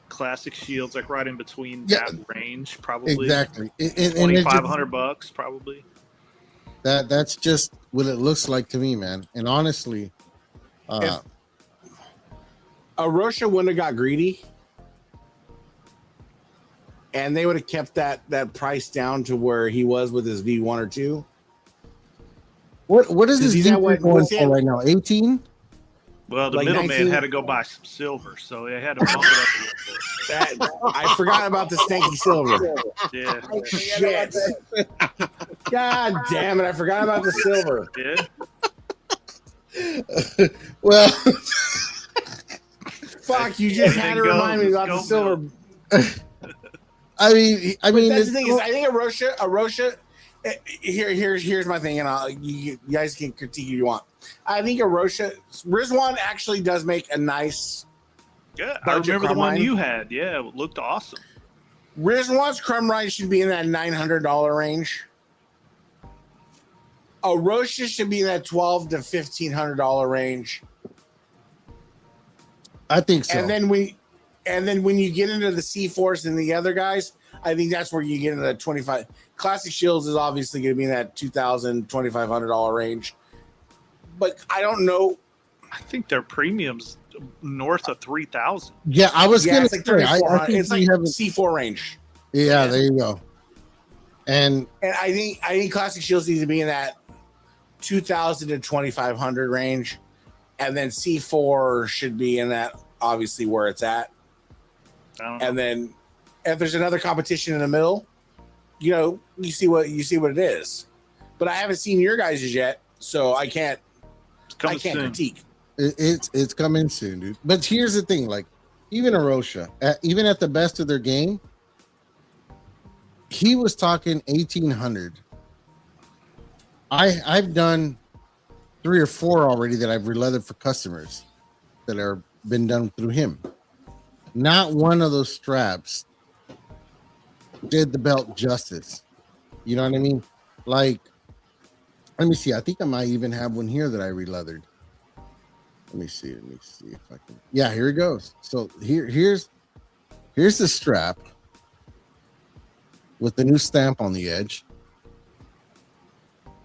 Classic Shields, like right in between that range, probably. Exactly. $2,500 probably. That's just what it looks like to me, man. And honestly, if Arosha wouldn't have got greedy, and they would have kept that price down to where he was with his V1 or 2. What is this V1 going for right now? 18? Well, the middleman had to go buy some silver, so they had to bump it up a little bit. I forgot about the stanky silver. Yeah. Shit. God damn it! I forgot about the silver. Yeah. Well, fuck! You just had to remind me about the silver. I mean, that's the thing is, I think Arosha. Here's my thing, and you guys can critique if you want. I think Rizwan actually does make a nice. Yeah, I remember the one you had. Yeah, it looked awesome. Rizwan's crumb rind should be in that $900 range. Arosha should be in that $1,200 to $1,500 range. I think so. And then when you get into the C-Force and the other guys, I think that's where you get into the 25. Classic Shields is obviously going to be in that $2,000, $2,500 range. But I don't know. I think their premiums north of 3,000. Yeah, I was going to say it's like C4 range. Yeah, there you go. And I think Classic Shields needs to be in that 2,000 to 2,500 range, and then C4 should be in that obviously where it's at. And then if there's another competition in the middle, you see what it is. But I haven't seen your guys' yet, so I can't critique. It's coming soon, dude. But here's the thing: like, even Arosha, even at the best of their game, he was talking 1,800. I've done 3 or 4 already that I've releathered for customers that are been done through him. Not one of those straps did the belt justice. You know what I mean? Like, let me see. I think I might even have one here that I re-leathered. Let me see. Let me see if I can. Yeah, here it goes. So here's the strap with the new stamp on the edge.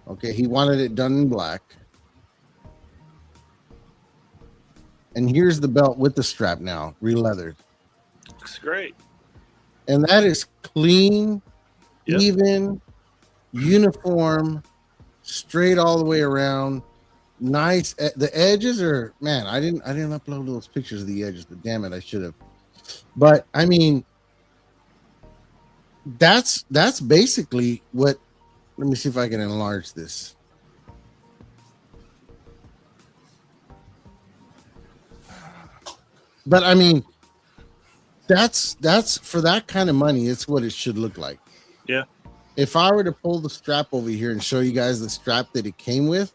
Okay, he wanted it done in black. And here's the belt with the strap now, re-leathered. Looks great. And that is clean, Yep. even, uniform, straight all the way around. Nice. The edges are, man, I didn't upload those pictures of the edges, but damn it, I should have. But I mean, that's basically what. Let me see if I can enlarge this. But I mean, that's for that kind of money, it's what it should look like. Yeah. If I were to pull the strap over here and show you guys the strap that it came with,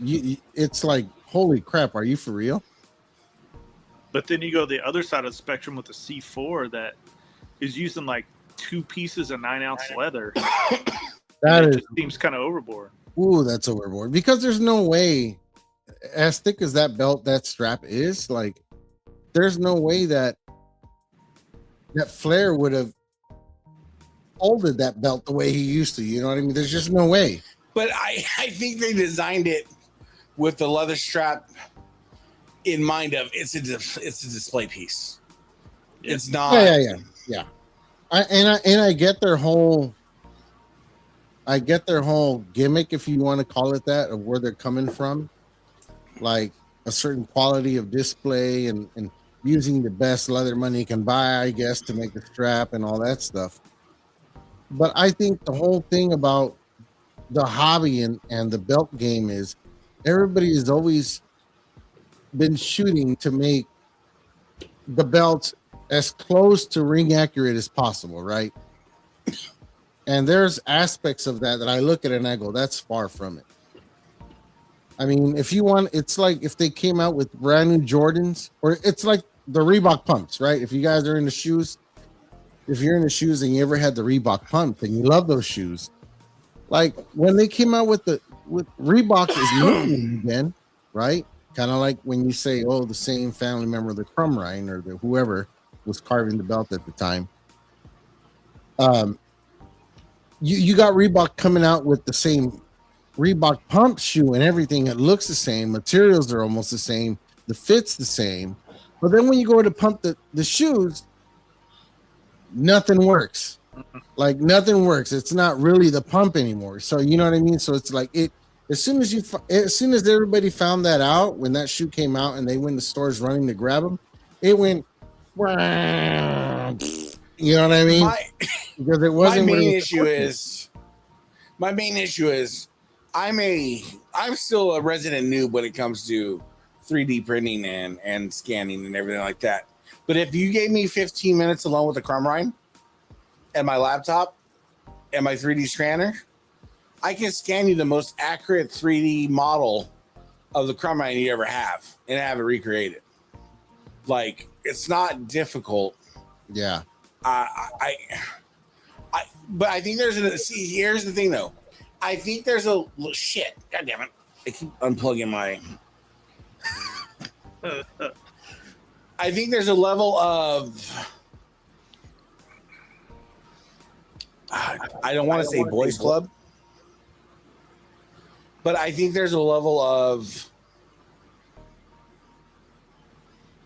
it's like, holy crap, are you for real? But then you go the other side of the spectrum with the C4 that is using like 2 pieces of 9-ounce leather. Just seems kind of overboard. Ooh, that's overboard, because there's no way, as thick as that belt, that strap is, like, there's no way that Flair would have folded that belt the way he used to. You know what I mean? There's just no way. But I think they designed it with the leather strap in mind of it's a display piece. It's not. Yeah. I get their whole. I get their whole gimmick, if you want to call it that, of where they're coming from, like a certain quality of display and using the best leather money you can buy, I guess, to make the strap and all that stuff. But I think the whole thing about the hobby and the belt game is everybody has always been shooting to make the belt as close to ring accurate as possible, right? And there's aspects of that I look at and I go, that's far from it. I mean, if you want, it's like if they came out with brand new Jordans, or it's like the Reebok pumps, right? If you guys are in the shoes, if you're in the shoes and you ever had the Reebok pump and you love those shoes, like when they came out with Reebok is moving again, right? Kind of like when you say, oh, the same family member of the Crumrine or the whoever was carving the belt at the time. You got Reebok coming out with the same Reebok pump shoe and everything. It looks the same. Materials are almost the same. The fit's the same. But then when you go to pump the shoes, nothing works. Like nothing works. It's not really the pump anymore. So you know what I mean? So it's like it. As soon as everybody found that out, when that shoe came out and they went to stores running to grab them, it went. You know what I mean? Because it wasn't. My main issue is I'm still a resident noob when it comes to 3D printing and scanning and everything like that. But if you gave me 15 minutes alone with the Crumrine and my laptop and my 3D scanner, I can scan you the most accurate 3D model of the Crumrine you ever have and have it recreated. Like, it's not difficult. Yeah. But I think here's the thing though. I think there's a shit. God damn it. I keep unplugging my. I think there's a level of. I don't want to say boys club, but I think there's a level of.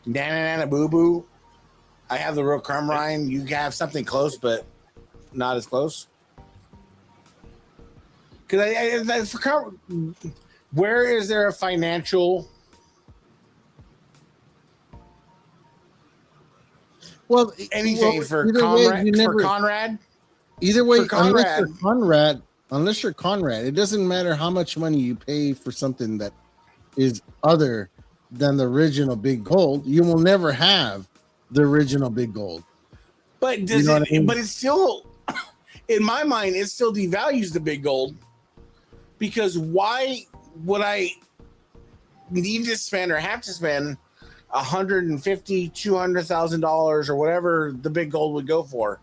Nana boo boo. I have the real Crumrine. You have something close, but not as close. Because where is there a financial? Well, anything for Conrad. Either way, unless you're Conrad, it doesn't matter how much money you pay for something that is other than the original Big Gold. You will never have the original Big Gold. But but it's still, in my mind, it still devalues the Big Gold, because why would I need to spend or have to spend $150,000, $200,000 or whatever the Big Gold would go for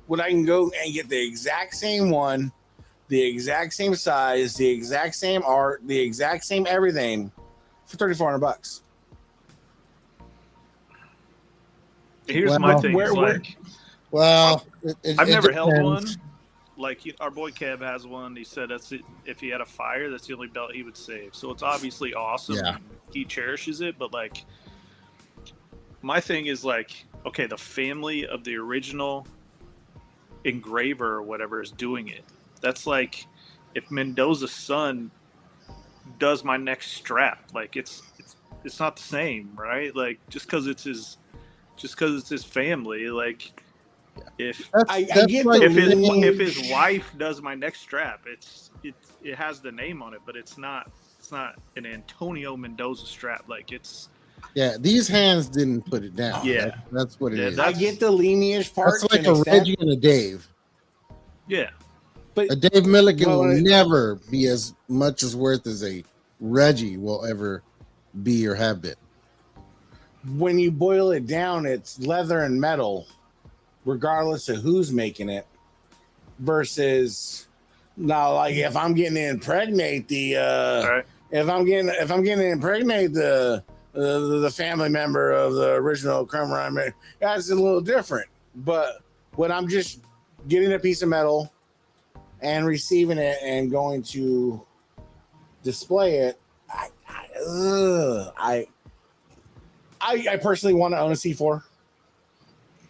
when I can go and get the exact same one, the exact same size, the exact same art, the exact same everything for $3,400? Here's my thing. I've never held one. Like our boy Kev has one. He said that's it. If he had a fire, that's the only belt he would save. So it's obviously awesome. Yeah. He cherishes it. But like, my thing is like, okay, the family of the original engraver or whatever is doing it. That's like if Mendoza's son does my next strap. Like it's not the same, right? Like just because it's his family, like. If his wife does my neck strap, it has the name on it, but it's not an Antonio Mendoza strap. Like it's these hands didn't put it down. Yeah, that's what it is. I get the lineage part. That's like a Reggie and a Dave. Yeah, but a Dave Milligan will never be as much as worth as a Reggie will ever be or have been. When you boil it down, it's leather and metal, regardless of who's making it, versus now, like if I'm getting to impregnate the if I'm getting to impregnate the family member of the original crumb rhyme, that's a little different. But when I'm just getting a piece of metal and receiving it and going to display it, I personally want to own a C4.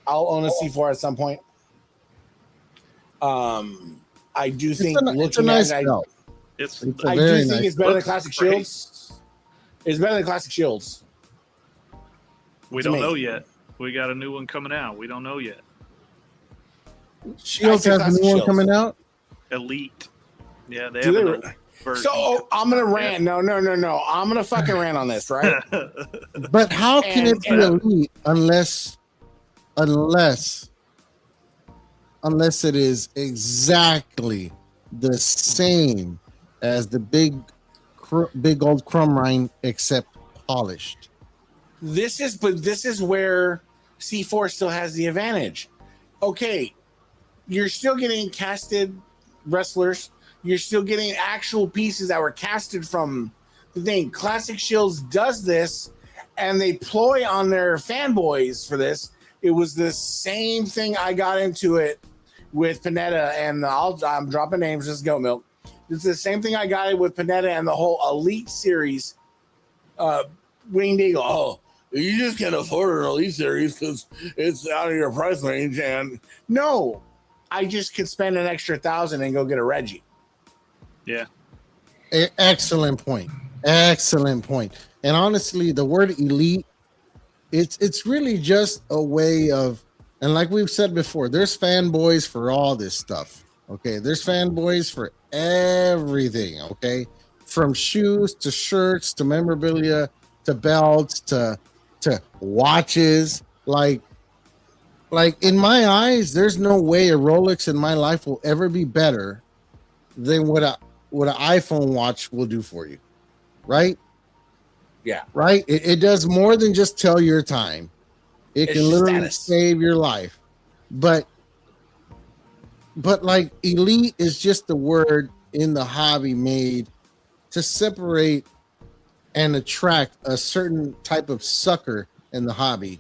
I'll own a C4 at some point. I do think it's a nice belt. I do think it's better than Classic Shields. It's better than Classic Shields. We don't know yet. We got a new one coming out. We don't know yet. Shields has a new one coming out? Elite. Yeah, they have a version. So I'm gonna rant. No. I'm gonna fucking rant on this, right? But how can it be elite unless it is exactly the same as the big old crumb rind except polished? This is where C4 still has the advantage. Okay, you're still getting casted wrestlers. You're still getting actual pieces that were casted from the thing. Classic Shields does this, and they ploy on their fanboys for this. It was the same thing. I got into it with Panetta, and I'm dropping names, just Goat Milk. It's the same thing I got it with Panetta and the whole Elite series. Winged Eagle. Oh, you just can't afford an Elite series because it's out of your price range. And no, I just could spend an extra $1,000 and go get a Reggie. Yeah. Excellent point. And honestly, the word elite, it's really just a way of, and like we've said before, there's fanboys for all this stuff. Okay, there's fanboys for everything. Okay, from shoes to shirts to memorabilia to belts to watches. Like in my eyes, there's no way a Rolex in my life will ever be better than what an iPhone watch will do for you, right? Yeah. Right? It does more than just tell your time. It can literally save your life. But like elite is just the word in the hobby made to separate and attract a certain type of sucker in the hobby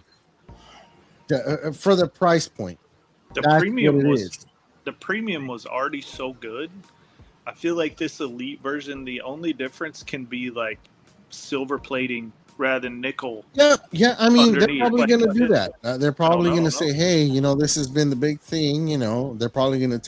for the price point. The premium was already so good. I feel like this elite version, the only difference can be like silver plating rather than nickel. Yeah. I mean, they're probably going to do that. They're probably going to say, "Hey, this has been the big thing." They're probably going to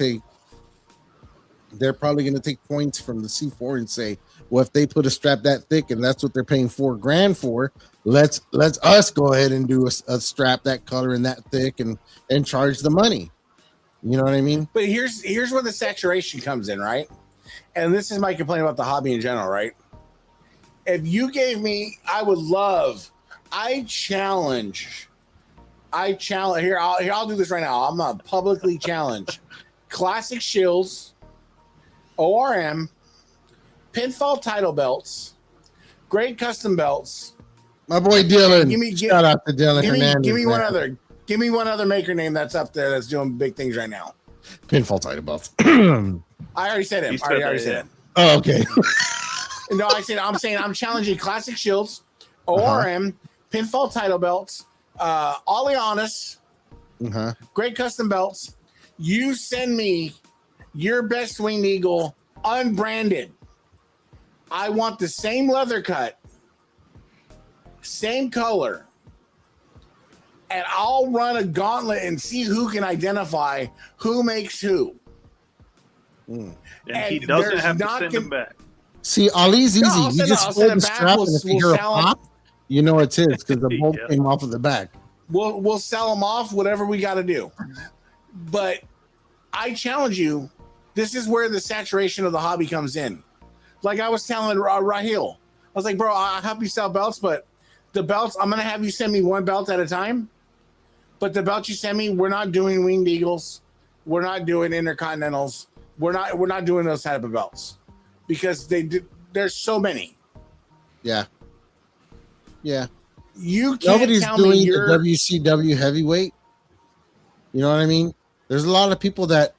take points from the C4 and say, "Well, if they put a strap that thick and that's what they're paying $4,000 for, let's us go ahead and do a strap that color and that thick and charge the money." You know what I mean? But here's where the saturation comes in, right? And this is my complaint about the hobby in general, right? If you gave me, I challenge here. I'll do this right now. I'm gonna publicly challenge Classic Shields, ORM, pinfall title belts, grade custom belts. My boy Dylan. Shout out to Dylan Hernandez. Give me one other. Give me one other maker name that's up there that's doing big things right now. Pinfall title belts. I already said him. You I said already that, said yeah. him. Oh, okay. No, I'm saying I'm challenging Classic Shields, ORM, Pinfall title belts, Oleanis, Great Custom belts. You send me your best Winged Eagle unbranded. I want the same leather cut, same color, and I'll run a gauntlet and see who can identify who makes who. And he doesn't have to send them back. See, Ali's easy. No, You just hold the strap, and if you hear a pop, you know it's his because the bolt Yeah. came off of the back. We'll sell them off, whatever we got to do. But I challenge you. This is where the saturation of the hobby comes in. Like I was telling Raheel, I was like, bro, I'll help you sell belts, but the belts, I'm gonna have you send me one belt at a time. But the belt you send me, we're not doing Winged Eagles, we're not doing Intercontinentals, we're not doing those type of belts because there's so many. Yeah. You can't Nobody's tell doing me the you're WCW heavyweight. You know what I mean? There's a lot of people that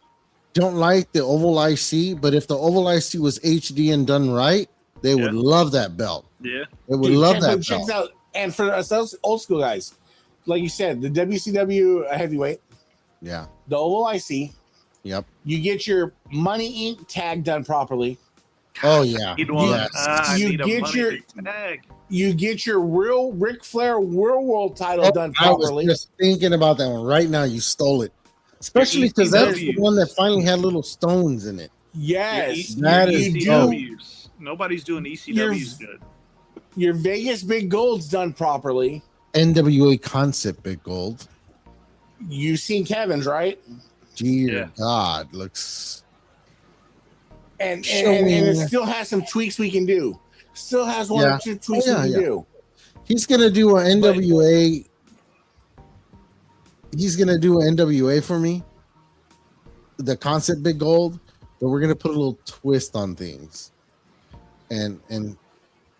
don't like the Oval IC, but if the Oval IC was HD and done right, they would love that belt. Yeah. They would love that check belt. this out. And for us old school guys, like you said, the WCW heavyweight, Yeah. the Oval IC, Yep. you get your Money Inc. tag done properly. Oh yeah. Need one. Yes. I You need a get money your- tag. You get your real Ric Flair World title done I was properly. just thinking about that one right now. You stole it, especially because that's the ECW. one that finally had little stones in it. Yes, That you is do. ECWs. Nobody's doing ECWs good. Your Vegas Big Gold's done properly. NWA concept big gold. You've seen Kevin's, right? Dear God, looks. And it still has some tweaks we can do. Still has one or two tweaks we can do. He's gonna do an NWA. He's gonna do an NWA for me. The concept big gold, but we're gonna put a little twist on things, and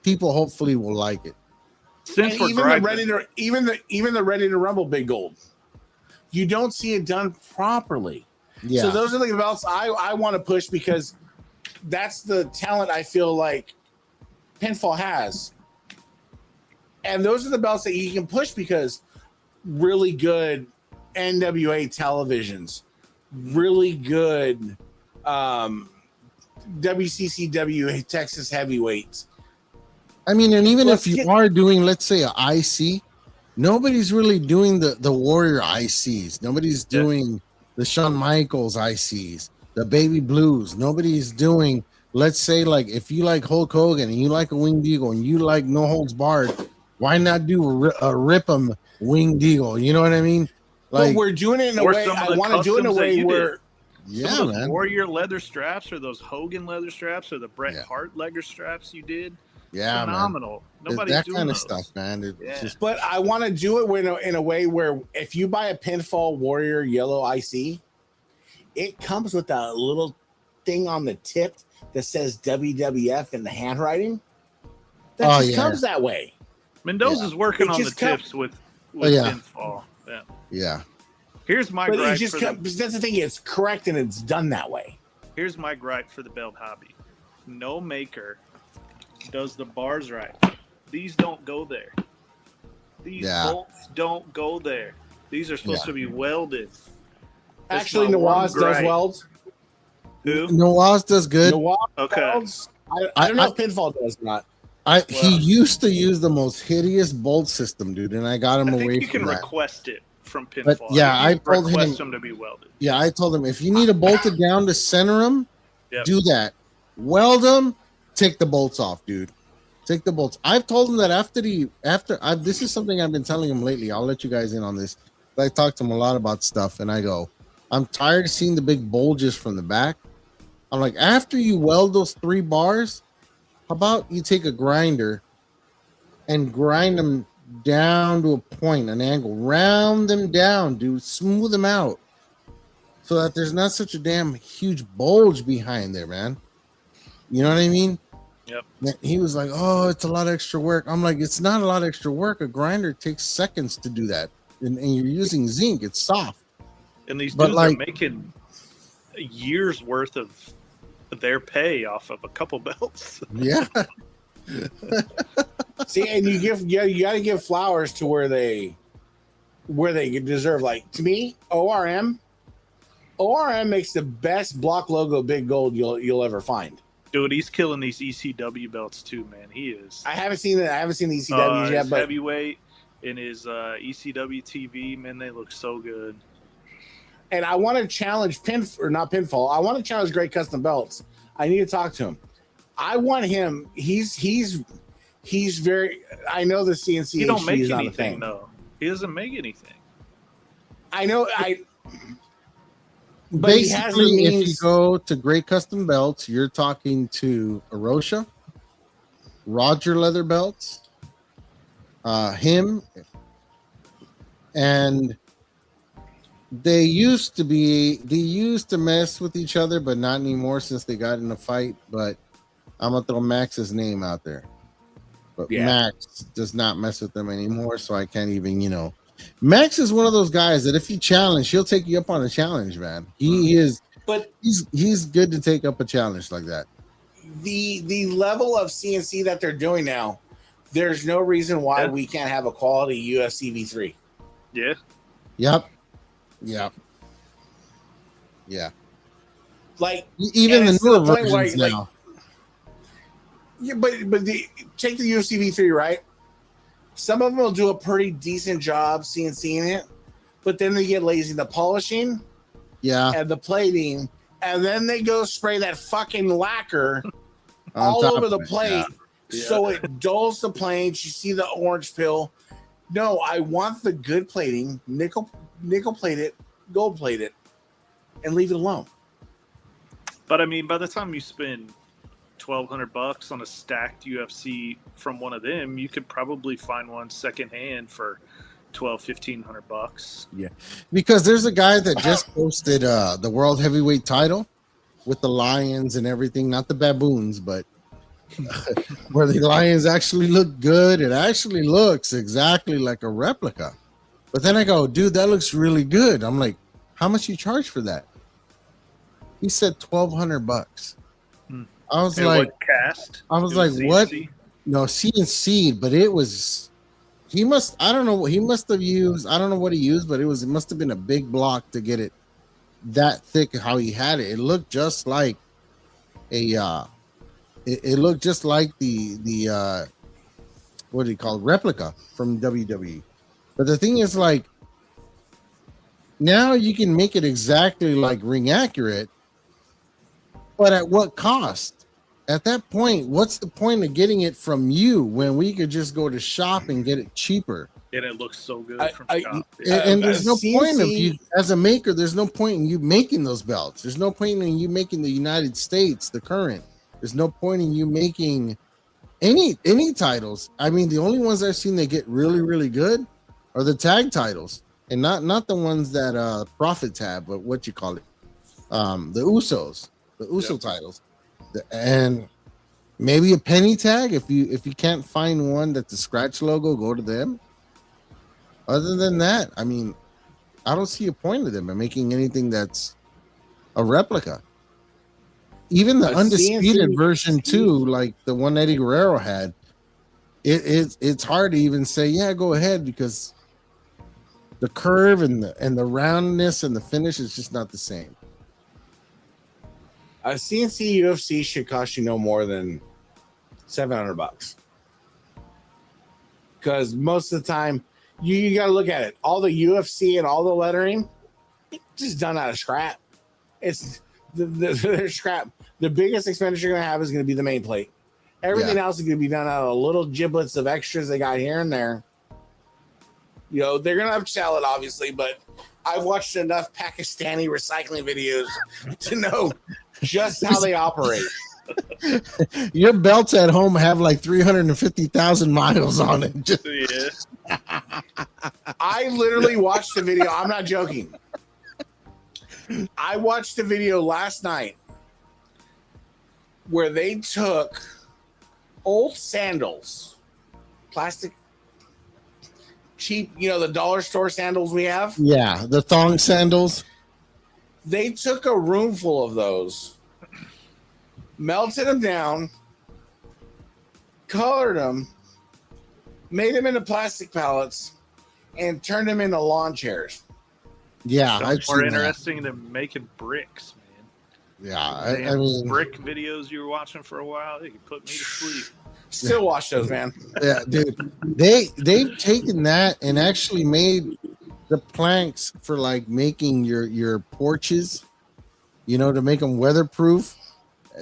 people hopefully will like it. Since And we're even griping, the Ready to Rumble Big Gold, you don't see it done properly. Yeah. So those are the belts I want to push because that's the talent I feel like Pinfall has. And those are the belts that you can push because really good NWA televisions, really good WCCW Texas heavyweights. I mean, and even Let's if you get- are doing, let's say, a IC, nobody's really doing the Warrior ICs. Nobody's doing the Shawn Michaels ICs, the Baby Blues. Nobody's doing, let's say, like, if you like Hulk Hogan and you like a Winged Eagle and you like No Holds Barred, why not do a Rip 'em Winged Eagle? You know what I mean? But Like, we're doing it in a or way. some of I the want to do it in a customs that way you where did. yeah, Some of those man. Warrior leather straps or those Hogan leather straps or the Bret Yeah. Hart leather straps you did. Yeah, man. Phenomenal. Nobody's That doing kind of those. stuff, man. It's Yeah. just, But I want to do it in a way where if you buy a Pinfall Warrior yellow IC, it comes with a little thing on the tip that says WWF in the handwriting. That just comes that way. Mendoza's working It on the just come- tips with yeah. Pinfall. Yeah. yeah. Here's my But it gripe. just For comes, that's the thing. It's correct and it's done that way. Here's my gripe for the belt hobby. No maker does the bars right. These don't go there. These bolts don't go there. These are supposed to be welded. That's Actually, my one Nawaz does gripe. welds. Who? Nawaz does good. Nawaz Okay. welds. I don't know if Pinfall does or not. He used to use the most hideous bolt system, dude, and I got him I away think you from can that. request it from Pinfall. But, yeah, I think you told request him- them to be welded. Yeah, I told him if you need a bolted down to center them, Yep. do that. Weld them, take the bolts off, dude. Take the bolts. I've told him that this is something I've been telling him lately. I'll let you guys in on this. I talk to him a lot about stuff, and I go, I'm tired of seeing the big bulges from the back. I'm like, after you weld those 3 bars, how about you take a grinder and grind them down to a point, an angle, round them down, dude, smooth them out so that there's not such a damn huge bulge behind there, man. You know what I mean? Yep. He was like, oh, it's a lot of extra work. I'm like, it's not a lot of extra work. A grinder takes seconds to do that. and you're using zinc, it's soft. And these But dudes like- are making a year's worth of their pay off of a couple belts. Yeah. See, and you got to give flowers to where they deserve. Like, to me, ORM makes the best block logo big gold you'll ever find. Dude, he's killing these ECW belts too, man. He is. I haven't seen the ECWs yet, his but heavyweight and his ECW TV, man, they look so good. and I want to challenge not pinfall. I want to challenge Great Custom Belts. I need to talk to him. I want him. He's very. I know the CNC. He don't make is not a anything thing. though. He doesn't make anything. I know. But he has the Basically, if you means. go to Great Custom Belts, you're talking to Arosha, Roger Leather Belts, him, and they used to mess with each other, but not anymore since they got in a fight. But I'm gonna throw Max's name out there. But Yeah. Max does not mess with them anymore, so I can't even, Max is one of those guys that if you challenge, he'll take you up on a challenge, man. He is, But he's good to take up a challenge like that. the level of CNC that they're doing now, there's no reason why Yeah. we can't have a quality UFC V3. Yeah. Yep. Like, Even And the it's to newer the point where, versions like, now. yeah, but take the UFC V3, right? Some of them will do a pretty decent job CNCing it, but then they get lazy in the polishing Yeah. and the plating, and then they go spray that fucking lacquer on all top over of the it, plate, Yeah. so it dulls the planes. You see the orange pill. No, I want the good plating, nickel plate it, gold plate it, and leave it alone. But I mean, by the time you spend $1,200 on a stacked UFC from one of them, you could probably find one secondhand for $1,200-$1,500. Because there's a guy that just posted the world heavyweight title with the lions and everything, not the baboons, but where the lions actually look good. It actually looks exactly like a replica. But then I go, dude, that looks really good. I'm like, how much you charge for that? He said $1,200. Hmm. I was And like, what cast? I was It like, what? CNC? No, CNC, but it was. He must. I don't know what he must have used. I don't know what he used, but it must have been a big block to get it that thick. How he had it, it looked just like a. It looked just like the what do you call it? Replica from WWE. But the thing is, like, now you can make it exactly like ring accurate, but at what cost? At that point, what's the point of getting it from you when we could just go to shop and get it cheaper? And it looks so good from I- shop. And there's no CNC point of you as a maker. There's no point in you making those belts. There's no point in you making the United States the current. There's no point in you making any titles. I mean, the only ones I've seen that get really, really good are the tag titles, and not the ones that Profits have, but what you call it, the Usos, the Uso titles, and maybe a penny tag. If you can't find one that's a scratch logo, go to them. Other than that, I mean, I don't see a point of them in making anything that's a replica. Even the A undisputed CNC version too, like the one Eddie Guerrero had, it's hard to even say, yeah, go ahead, because the curve and the roundness and the finish is just not the same. A CNC UFC should cost you no more than $700, because most of the time you got to look at it. All the UFC and all the lettering, it's just done out of scrap. It's they're scrap. The biggest expenditure you're gonna have is gonna be the main plate. Everything else is gonna be done out of little giblets of extras they got here and there. You know, they're gonna have to sell it, obviously, but I've watched enough Pakistani recycling videos to know just how they operate. Your belts at home have like 350,000 miles on it. Just, Yeah. I literally watched the video. I'm not joking. I watched the video last night where they took old sandals, plastic, cheap, the dollar store sandals we have. Yeah, the thong sandals. They took a room full of those, melted them down, colored them, made them into plastic pallets, and turned them into lawn chairs. Yeah, Sounds more interesting than making bricks, man. Yeah, I mean, brick videos you were watching for a while, they could put me to sleep. Still watch those, man. Yeah, dude. They've taken that and actually made the planks for like making your porches, to make them weatherproof.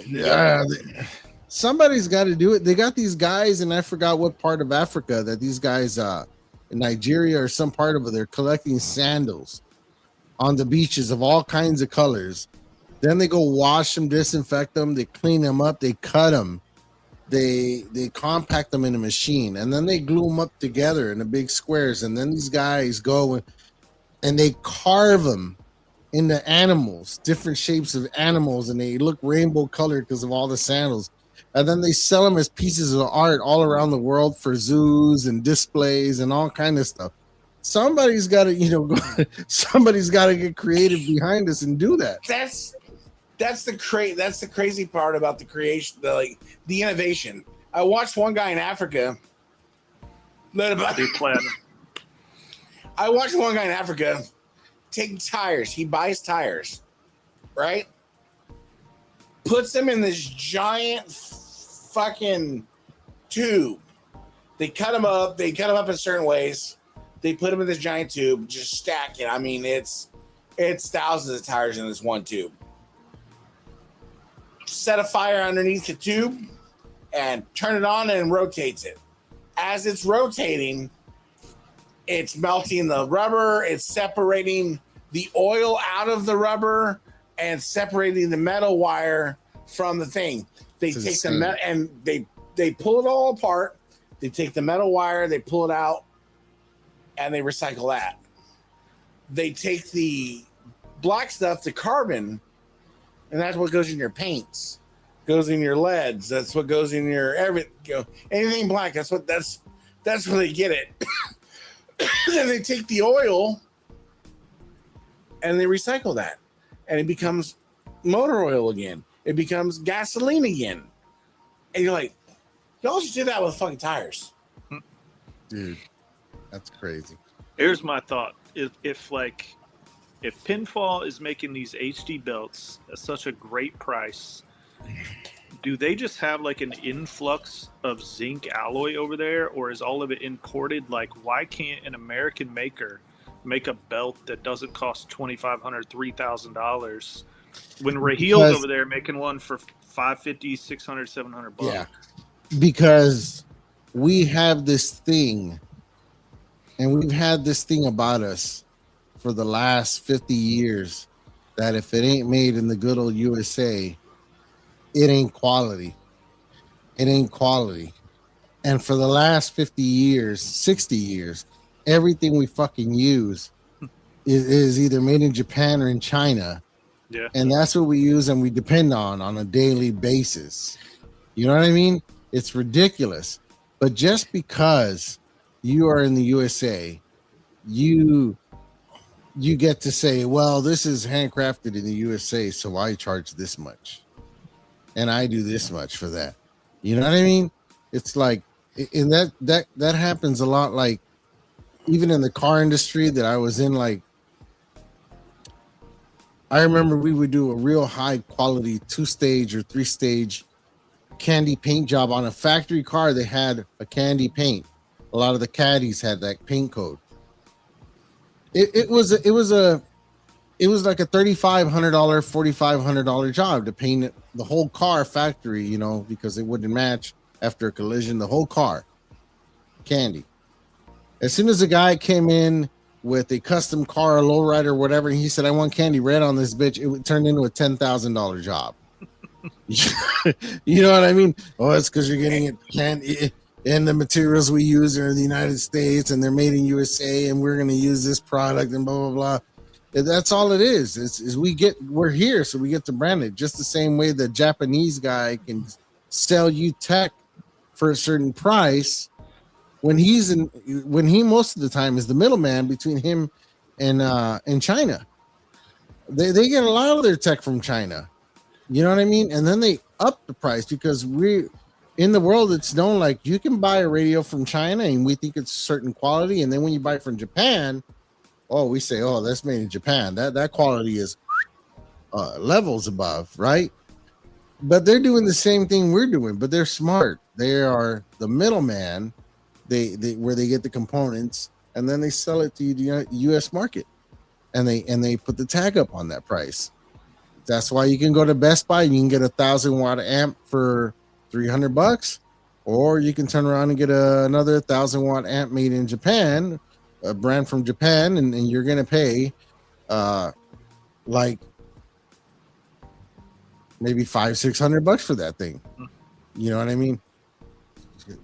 Yeah, somebody's got to do it. They got these guys, and I forgot what part of Africa that these guys, in Nigeria or some part of it, they're collecting sandals on the beaches of all kinds of colors. Then they go wash them, disinfect them, they clean them up, they cut them, they compact them in a machine, and then they glue them up together in the big squares. And then these guys go and they carve them into animals, different shapes of animals, and they look rainbow colored because of all the sandals. And then they sell them as pieces of art all around the world for zoos and displays and all kind of stuff. Somebody's got to, somebody's got to get creative behind us and do that. That's the crazy part about the creation, the innovation. I watched one guy in Africa. I watched one guy in Africa take tires. He buys tires, right? Puts them in this giant fucking tube. They cut them up. They cut them up in certain ways. They put them in this giant tube, just stack it. I mean, it's thousands of tires in this one tube. Set a fire underneath the tube and turn it on and rotates it. As it's rotating, it's melting the rubber. It's separating the oil out of the rubber and separating the metal wire from the thing. They take the metal and they pull it all apart. They take the metal wire, they pull it out, and they recycle that. They take the black stuff, the carbon, and that's what goes in your paints, goes in your leads. That's what goes in your anything black. That's where they get it. Then they take the oil and they recycle that, and it becomes motor oil again. It becomes gasoline again. And you're like, y'all just did that with fucking tires. Dude, that's crazy. Here's my thought. If Pinfall is making these HD belts at such a great price, do they just have like an influx of zinc alloy over there, or is all of it imported? Like, why can't an American maker make a belt that doesn't cost $2,500, $3,000 when Rahil's over there making one for $550, $600, $700? Yeah, because we have this thing, and we've had this thing about us for the last 50 years, that if it ain't made in the good old USA, it ain't quality. It ain't quality. And for the last 50 years, 60 years, everything we fucking use is either made in Japan or in China. Yeah. And that's what we use and we depend on a daily basis. You know what I mean? It's ridiculous. But just because you are in the USA, you get to say, well, this is handcrafted in the USA, so I charge this much. And I do this much for that. You know what I mean? It's like, and that happens a lot, like even in the car industry that I was in, like I remember we would do a real high quality 2-stage or 3-stage candy paint job on a factory car. They had a candy paint. A lot of the caddies had that paint code. It was like a $3,500, $4,500 job to paint it, the whole car factory, because it wouldn't match after a collision, the whole car candy. As soon as the guy came in with a custom car, a lowrider, whatever, and he said, I want candy red on this bitch, it would turn into a $10,000 job. You know what I mean? Oh, it's because you're getting it candy, and the materials we use are in the United States, and they're made in USA, and we're going to use this product, and blah, blah, blah. That's all it is. We're here, so we get to brand it. Just the same way the Japanese guy can sell you tech for a certain price, when he most of the time is the middleman between him and China. They get a lot of their tech from China. You know what I mean? And then they up the price because we in the world it's known like you can buy a radio from China and we think it's certain quality, and then when you buy it from Japan, oh, we say, oh, that's made in Japan. That quality is levels above, right? But they're doing the same thing we're doing, but they're smart. They are the middleman. They where they get the components and then they sell it to the U.S. market, and they put the tag up on that price. That's why you can go to Best Buy and you can get a 1,000-watt amp for $300, or you can turn around and get another 1,000-watt amp made in Japan, a brand from Japan, and you're gonna pay like maybe $500-600 for that thing. You know what I mean?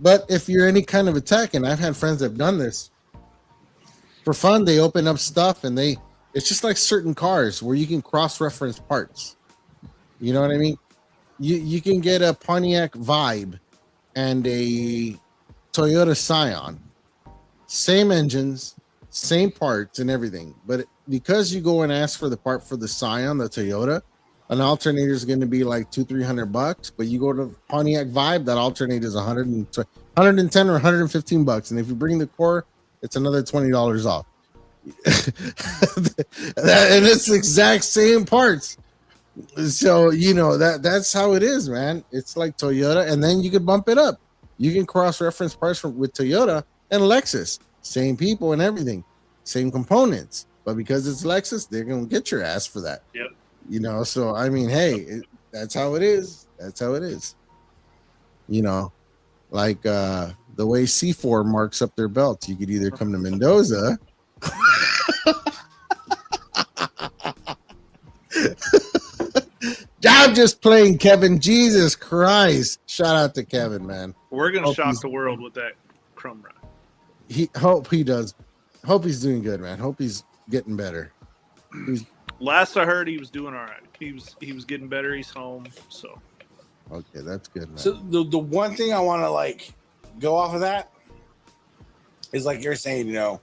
But if you're any kind of a tech, and I've had friends that have done this for fun, they open up stuff and it's just like certain cars where you can cross-reference parts. You know what I mean? You can get a Pontiac Vibe and a Toyota Scion, same engines, same parts and everything. But because you go and ask for the part for the Scion, the Toyota, an alternator is going to be like $200-300. But you go to Pontiac Vibe, that alternator is $110 or $115. And if you bring the core, it's another $20 off. And it's the exact same parts. So that's how it is, man. It's like Toyota, and then you can bump it up. You can cross-reference parts with Toyota and Lexus, same people and everything, same components. But because it's Lexus, they're gonna get your ass for that. Yep. So I mean, hey, that's how it is. That's how it is. Like the way C4 marks up their belts. You could either come to Mendoza. I'm just playing, Kevin. Jesus Christ. Shout out to Kevin, man. We're going to shock the world with that Chrome run. Hope he does. Hope he's doing good, man. Hope he's getting better. Last I heard, he was doing all right. He was getting better. He's home. So. Okay, that's good, man. So the one thing I want to like go off of that is like you're saying, how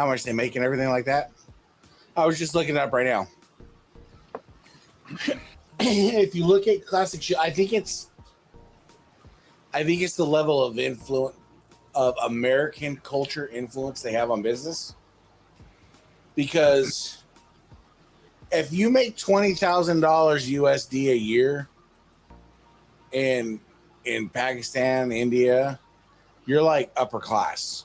much they make and everything like that. I was just looking it up right now. If you look at classic shoe, I think it's the level of influence of American culture influence they have on business. Because if you make $20,000 USD a year in Pakistan, India, you're like upper class.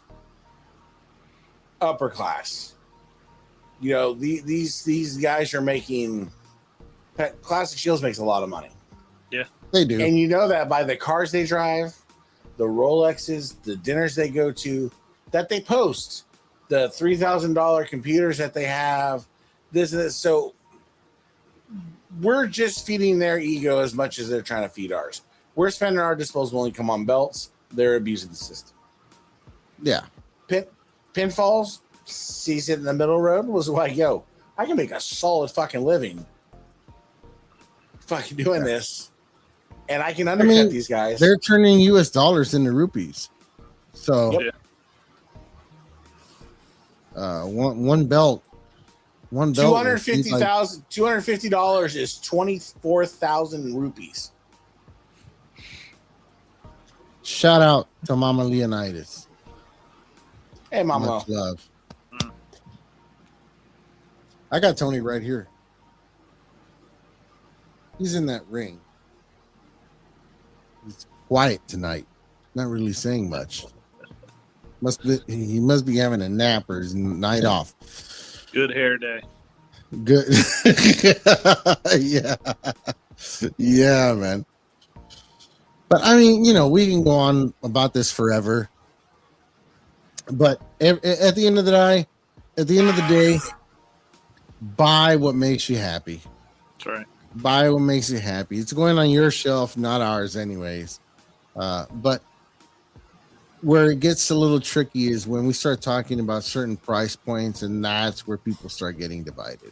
These guys are making. Classic Shields makes a lot of money. Yeah, they do. And you know that by the cars they drive, the Rolexes, the dinners they go to, that they post, the $3,000 computers that they have, this and this. So we're just feeding their ego as much as they're trying to feed ours. We're spending our disposable income on belts. They're abusing the system. Yeah. Pinfalls, sees it in the middle road, was like, yo, I can make a solid fucking living fucking doing this, and I can undercut these guys. They're turning US dollars into rupees. So one belt $250 is 24,000 rupees. Shout out to Mama Leonidas. Hey, Mama. Much love. I got Tony right here. He's in that ring. He's quiet tonight. Not really saying much. He must be having a nap or his night off. Good hair day. Good. Yeah, man. But I mean, we can go on about this forever. But at the end of the day, buy what makes you happy. That's right. Buy what makes you happy. It's going on your shelf, not ours, anyways. But where it gets a little tricky is when we start talking about certain price points, and that's where people start getting divided.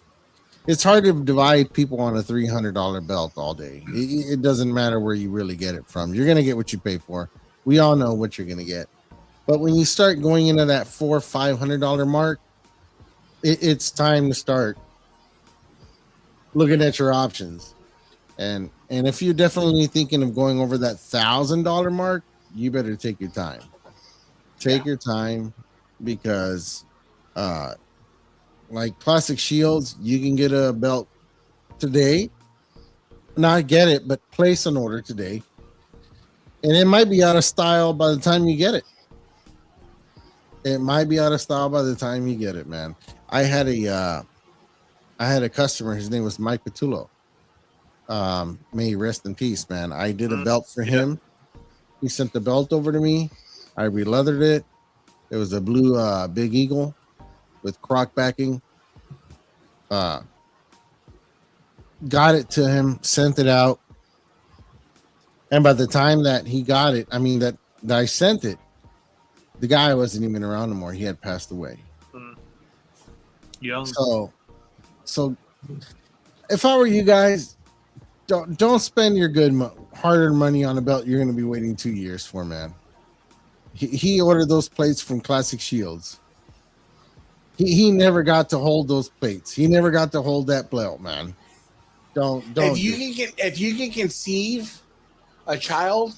It's hard to divide people on a $300 belt all day. It doesn't matter where you really get it from. You're going to get what you pay for. We all know what you're going to get. But when you start going into that $400-500 mark, it's time to start looking at your options. And if you're definitely thinking of going over that $1,000 mark, you better take your time. Take your time, because like Classic Shields, you can get a belt today. Not get it, but place an order today. And it might be out of style by the time you get it. It might be out of style by the time you get it, man. I had a customer, his name was Mike Patullo. May he rest in peace, man. I did a belt for him. He sent the belt over to me. I re-leathered it. It was a blue Big Eagle with croc backing. Got it to him, sent it out. And by the time that he got it, I mean that I sent it, the guy wasn't even around anymore. He had passed away. Young. So if I were you guys, don't spend your hard-earned money on a belt you're going to be waiting 2 years for, man. He ordered those plates from Classic Shields. He never got to hold those plates. He never got to hold that belt, man. Don't. If you can conceive a child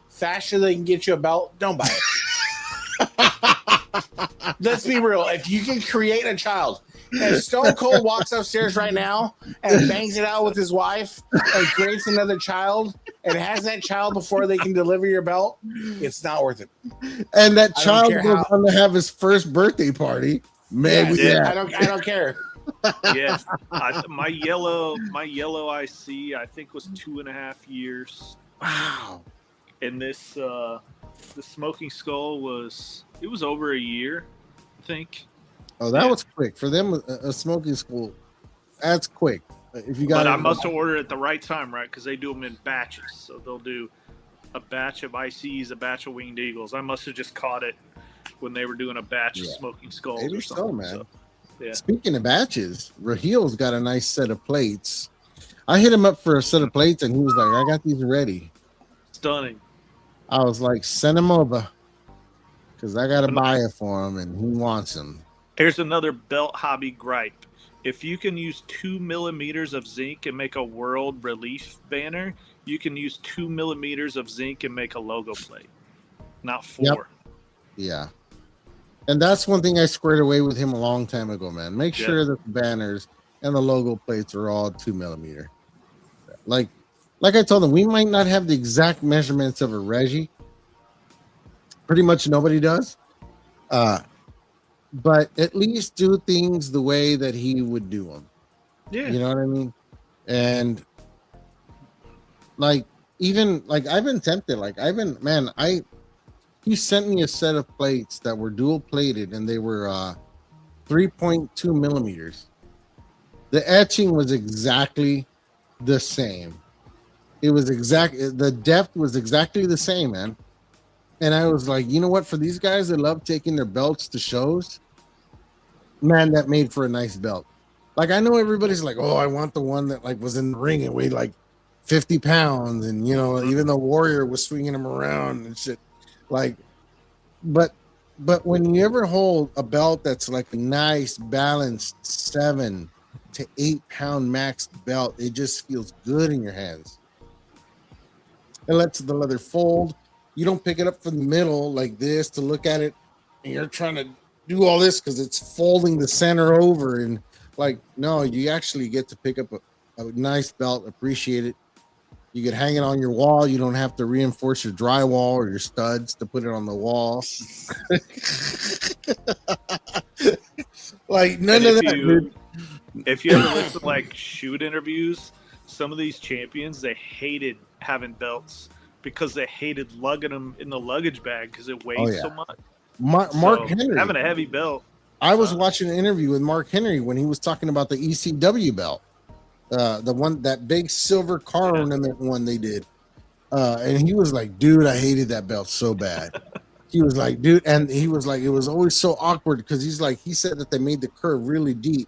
faster than they can get you a belt, don't buy it. Let's be real. If you can create a child, if Stone Cold walks upstairs right now and bangs it out with his wife and creates another child and has that child before they can deliver your belt, it's not worth it. And that child goes on to have his first birthday party. Maybe. Yeah. I don't care. Yeah, my yellow IC I think was 2.5 years. Wow. And this the Smoking Skull was over a year, I think. Oh, that was quick for them. A Smoking Skull, that's quick. If you got, but I must have ordered at the right time, right? Because they do them in batches, so they'll do a batch of ICs, a batch of Winged Eagles. I must have just caught it when they were doing a batch of Smoking Skulls. Maybe or something. so, man. So, yeah. Speaking of batches, Rahil's got a nice set of plates. I hit him up for a set of plates, and he was like, "I got these ready." Stunning. I was like, "Send him over, because I got to buy it for him, and he wants them." Here's another belt hobby gripe. If you can use 2 millimeters of zinc and make a world relief banner, you can use 2 millimeters of zinc and make a logo plate. Not 4. Yep. Yeah. And that's one thing I squared away with him a long time ago, man. Make sure that the banners and the logo plates are all 2 millimeter. Like I told him, we might not have the exact measurements of a Reggie. Pretty much nobody does. But at least do things the way that he would do them. Yeah. You know what I mean? And like, even like I've been tempted. Like he sent me a set of plates that were dual plated and they were 3.2 millimeters. The etching was exactly the same. It was the depth was exactly the same, man. And I was like, you know what? For these guys that love taking their belts to shows, man, that made for a nice belt. Like, I know everybody's like, oh, I want the one that like was in the ring and weighed like 50 pounds. And, you know, even the Warrior was swinging him around and shit. Like, but when you ever hold a belt that's like a nice, balanced 7 to 8 pound max belt, it just feels good in your hands. It lets the leather fold. You don't pick it up from the middle like this to look at it, and you're trying to do all this because it's folding the center over. And like, no, you actually get to pick up a nice belt, appreciate it. You could hang it on your wall. You don't have to reinforce your drywall or your studs to put it on the wall. Like, none of that, dude. If you ever listen to like shoot interviews, some of these champions, they hated having belts because they hated lugging them in the luggage bag because it weighs so much. Mark Henry having a heavy belt. I was watching an interview with Mark Henry when he was talking about the ECW belt, the one, that big silver car ornament one they did, and he was like, "Dude, I hated that belt so bad." He was like, "Dude," and he was like, "It was always so awkward because he said that they made the curve really deep,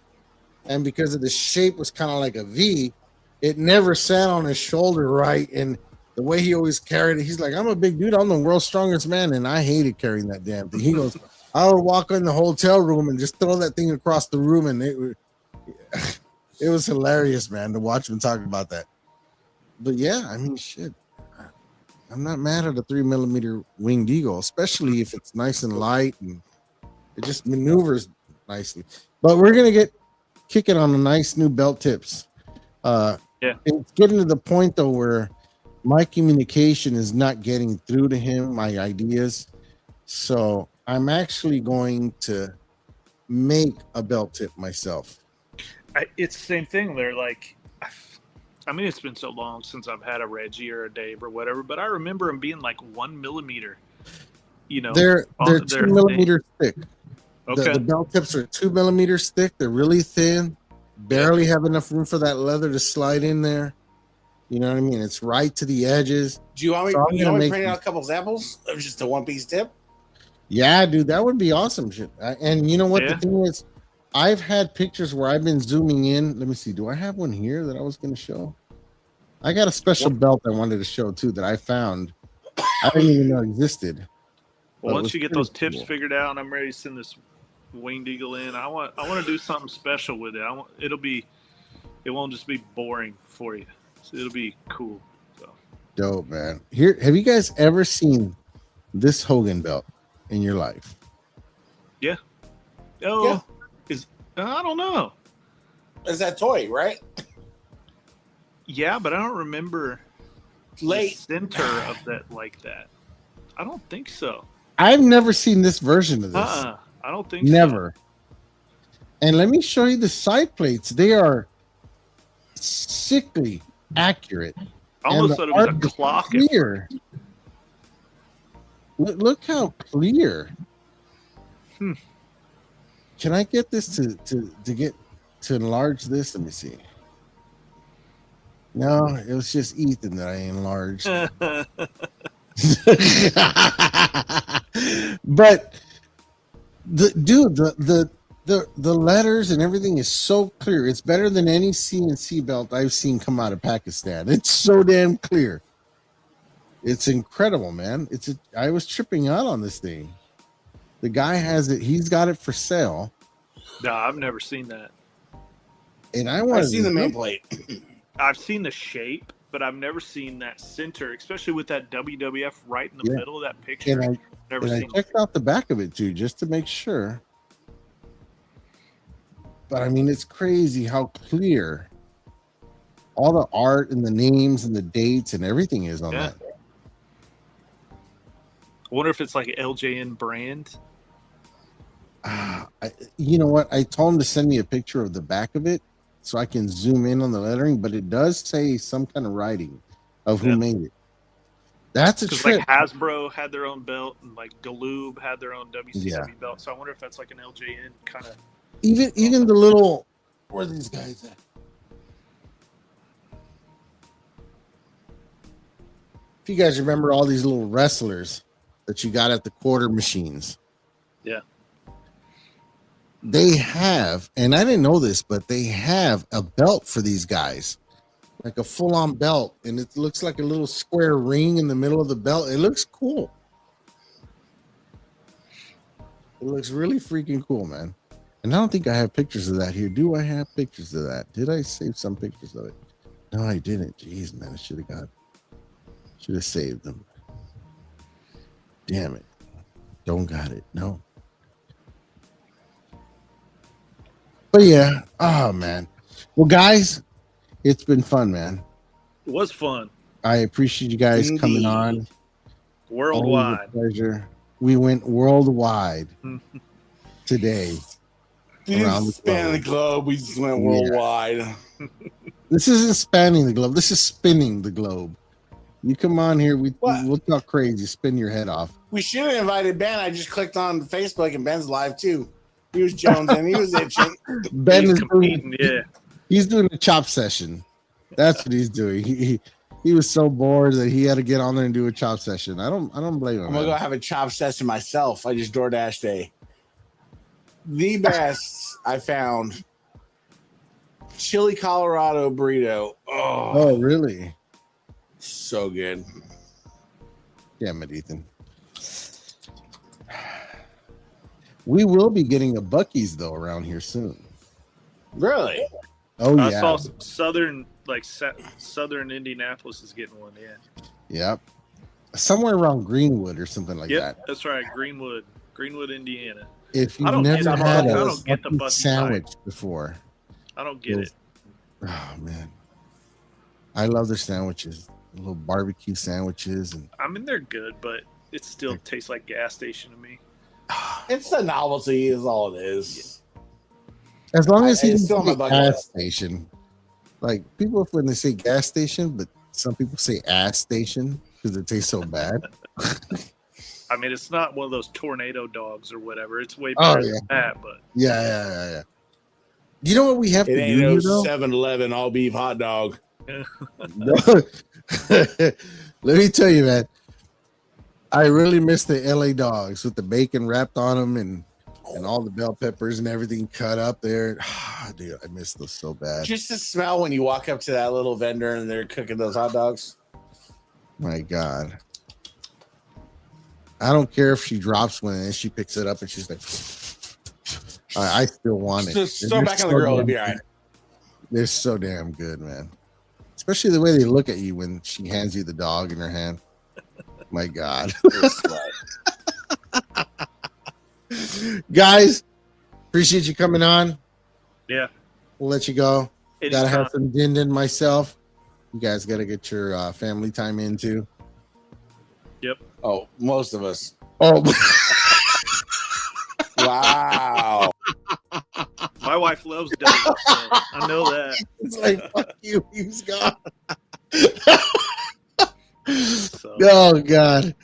and because of the shape was kind of like a V, it never sat on his shoulder right, and the way he always carried it. He's like, I'm a big dude. I'm the world's strongest man, and I hated carrying that damn thing. He goes, I would walk in the hotel room and just throw that thing across the room, and it was hilarious, man, to watch him talk about that. But yeah, I mean, shit. I'm not mad at a 3mm winged eagle, especially if it's nice and light and it just maneuvers nicely. But we're gonna kick it on the nice new belt tips. It's getting to the point though where my communication is not getting through to him, my ideas. So I'm actually going to make a belt tip myself. It's the same thing. They're like, I mean, it's been so long since I've had a Reggie or a Dave or whatever, but I remember them being like 1mm. You know, they're 2mm thick. Okay. The belt tips are 2mm thick. They're really thin. Barely have enough room for that leather to slide in there. You know what I mean? It's right to the edges. Do you want me to print out a couple examples of just a one-piece tip? Yeah, dude, that would be awesome. Shit. And you know what? The thing is, I've had pictures where I've been zooming in. Let me see. Do I have one here that I was going to show? I got a special belt I wanted to show too that I found. I didn't even know existed. Well, once you get those tips figured out, and I'm ready to send this winged eagle in, I want to do something special with it. It won't just be boring for you. So it'll be cool. So. Dope, man. Here, have you guys ever seen this Hogan belt in your life? Yeah. Oh, yeah. I don't know. Is that toy, right? Yeah, but I don't remember the center of that like that. I don't think so. I've never seen this version of this. I don't think never. And let me show you the side plates. They are sickly accurate. I almost thought it was a clock. Clear. Look how clear. Can I get this to enlarge this? Let me see. No, it was just Ethan that I enlarged. But the letters and everything is so clear. It's better than any CNC belt I've seen come out of Pakistan. It's so damn clear. It's incredible, man. I was tripping out on this thing. The guy has it. He's got it for sale. No, I've never seen that. And I've seen the main plate. I've seen the shape, but I've never seen that center, especially with that WWF right in the middle of that picture. And I checked out the back of it too, just to make sure. But I mean, it's crazy how clear all the art and the names and the dates and everything is on that. I wonder if it's like an LJN brand. You know what? I told him to send me a picture of the back of it so I can zoom in on the lettering, but it does say some kind of writing of who made it. That's a trip. Like Hasbro had their own belt, and like Galoob had their own WCW belt. So I wonder if that's like an LJN kind of. Even the little, where are these guys at? If you guys remember all these little wrestlers that you got at the quarter machines. Yeah. They have, and I didn't know this, but they have a belt for these guys, like a full-on belt, and it looks like a little square ring in the middle of the belt. It looks cool. It looks really freaking cool, man. And I don't think I have pictures of that here. Do I have pictures of that? Did I save some pictures of it? No, I didn't. Jeez, man, I should have saved them. Damn it. Don't got it. No. But yeah, oh man. Well, guys, it's been fun, man. It was fun. I appreciate you guys coming on. Worldwide. Pleasure. We went worldwide today. We didn't span the globe. We just went worldwide. This isn't spanning the globe. This is spinning the globe. You come on here, we'll talk crazy, spin your head off. We should have invited Ben. I just clicked on Facebook and Ben's live too. He was Jones and he was itching. Ben is competing, he's doing a chop session. That's what he's doing. He was so bored that he had to get on there and do a chop session. I don't blame him. I'm gonna go have a chop session myself. I just DoorDashed the best I found. Chili Colorado burrito. Oh, really? So good. Damn it, Ethan. We will be getting a Buc-ee's though around here soon. Really? Oh I yeah. saw southern Indianapolis is getting one. Yeah, Yep. Somewhere around Greenwood or something like yep, that. that's right. Greenwood, Indiana. If I you've don't never get the had Buc-ee's. a I don't get the Buc-ee's Buc-ee's sandwich before, I don't get it. oh man, I love their sandwiches, little barbecue sandwiches, and I mean, they're good, but it still tastes like gas station to me. It's the novelty, is all it is. as long as It's he's still on my a bucket gas list. station, like people when they say gas station, but some people say ass station because it tastes so bad. I mean, it's not one of those tornado dogs or whatever. It's way Oh, better yeah. than that. But Yeah. You know what we have It to ain't do no here, though? 7-Eleven all beef hot dog. No. Let me tell you, man. I really miss the LA dogs with the bacon wrapped on them and all the bell peppers and everything cut up there. Dude, I miss those so bad. Just the smell when you walk up to that little vendor and they're cooking those hot dogs. My God. I don't care if she drops one and she picks it up and she's like, I still want it. Just And throw it they're back on the grill. It'll be damn all right. good. They're so damn good, man. Especially the way they look at you when she hands you the dog in her hand. My God. Guys, appreciate you coming on. yeah, We'll let you go. anytime. Gotta have some din myself. You guys gotta get your family time in too. Oh, most of us. Oh, Wow. My wife loves dogs. So I know that. it's like fuck you. He's gone. So. Oh God.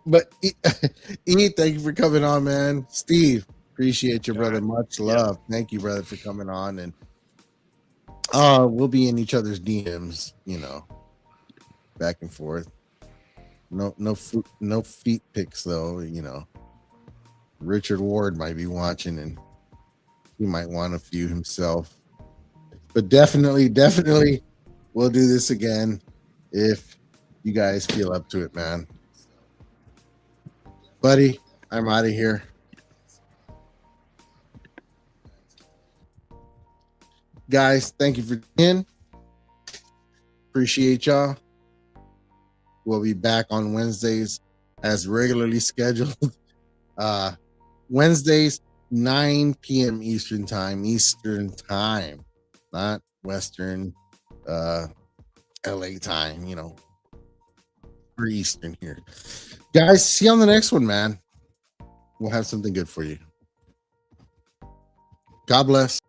But E, thank you for coming on, man. Steve, appreciate you, brother. Much love. Thank you, brother, for coming on. And we'll be in each other's DMs, back and forth. No feet pics though. Richard Ward might be watching, and he might want a few himself. But definitely, we'll do this again if you guys feel up to it, man. Buddy, I'm out of here. Guys, thank you for in. Appreciate y'all. We'll be back on Wednesdays as regularly scheduled. Wednesdays, 9 p.m. Eastern time, not Western LA time, or Eastern here. Guys, see you on the next one, man. We'll have something good for you. God bless.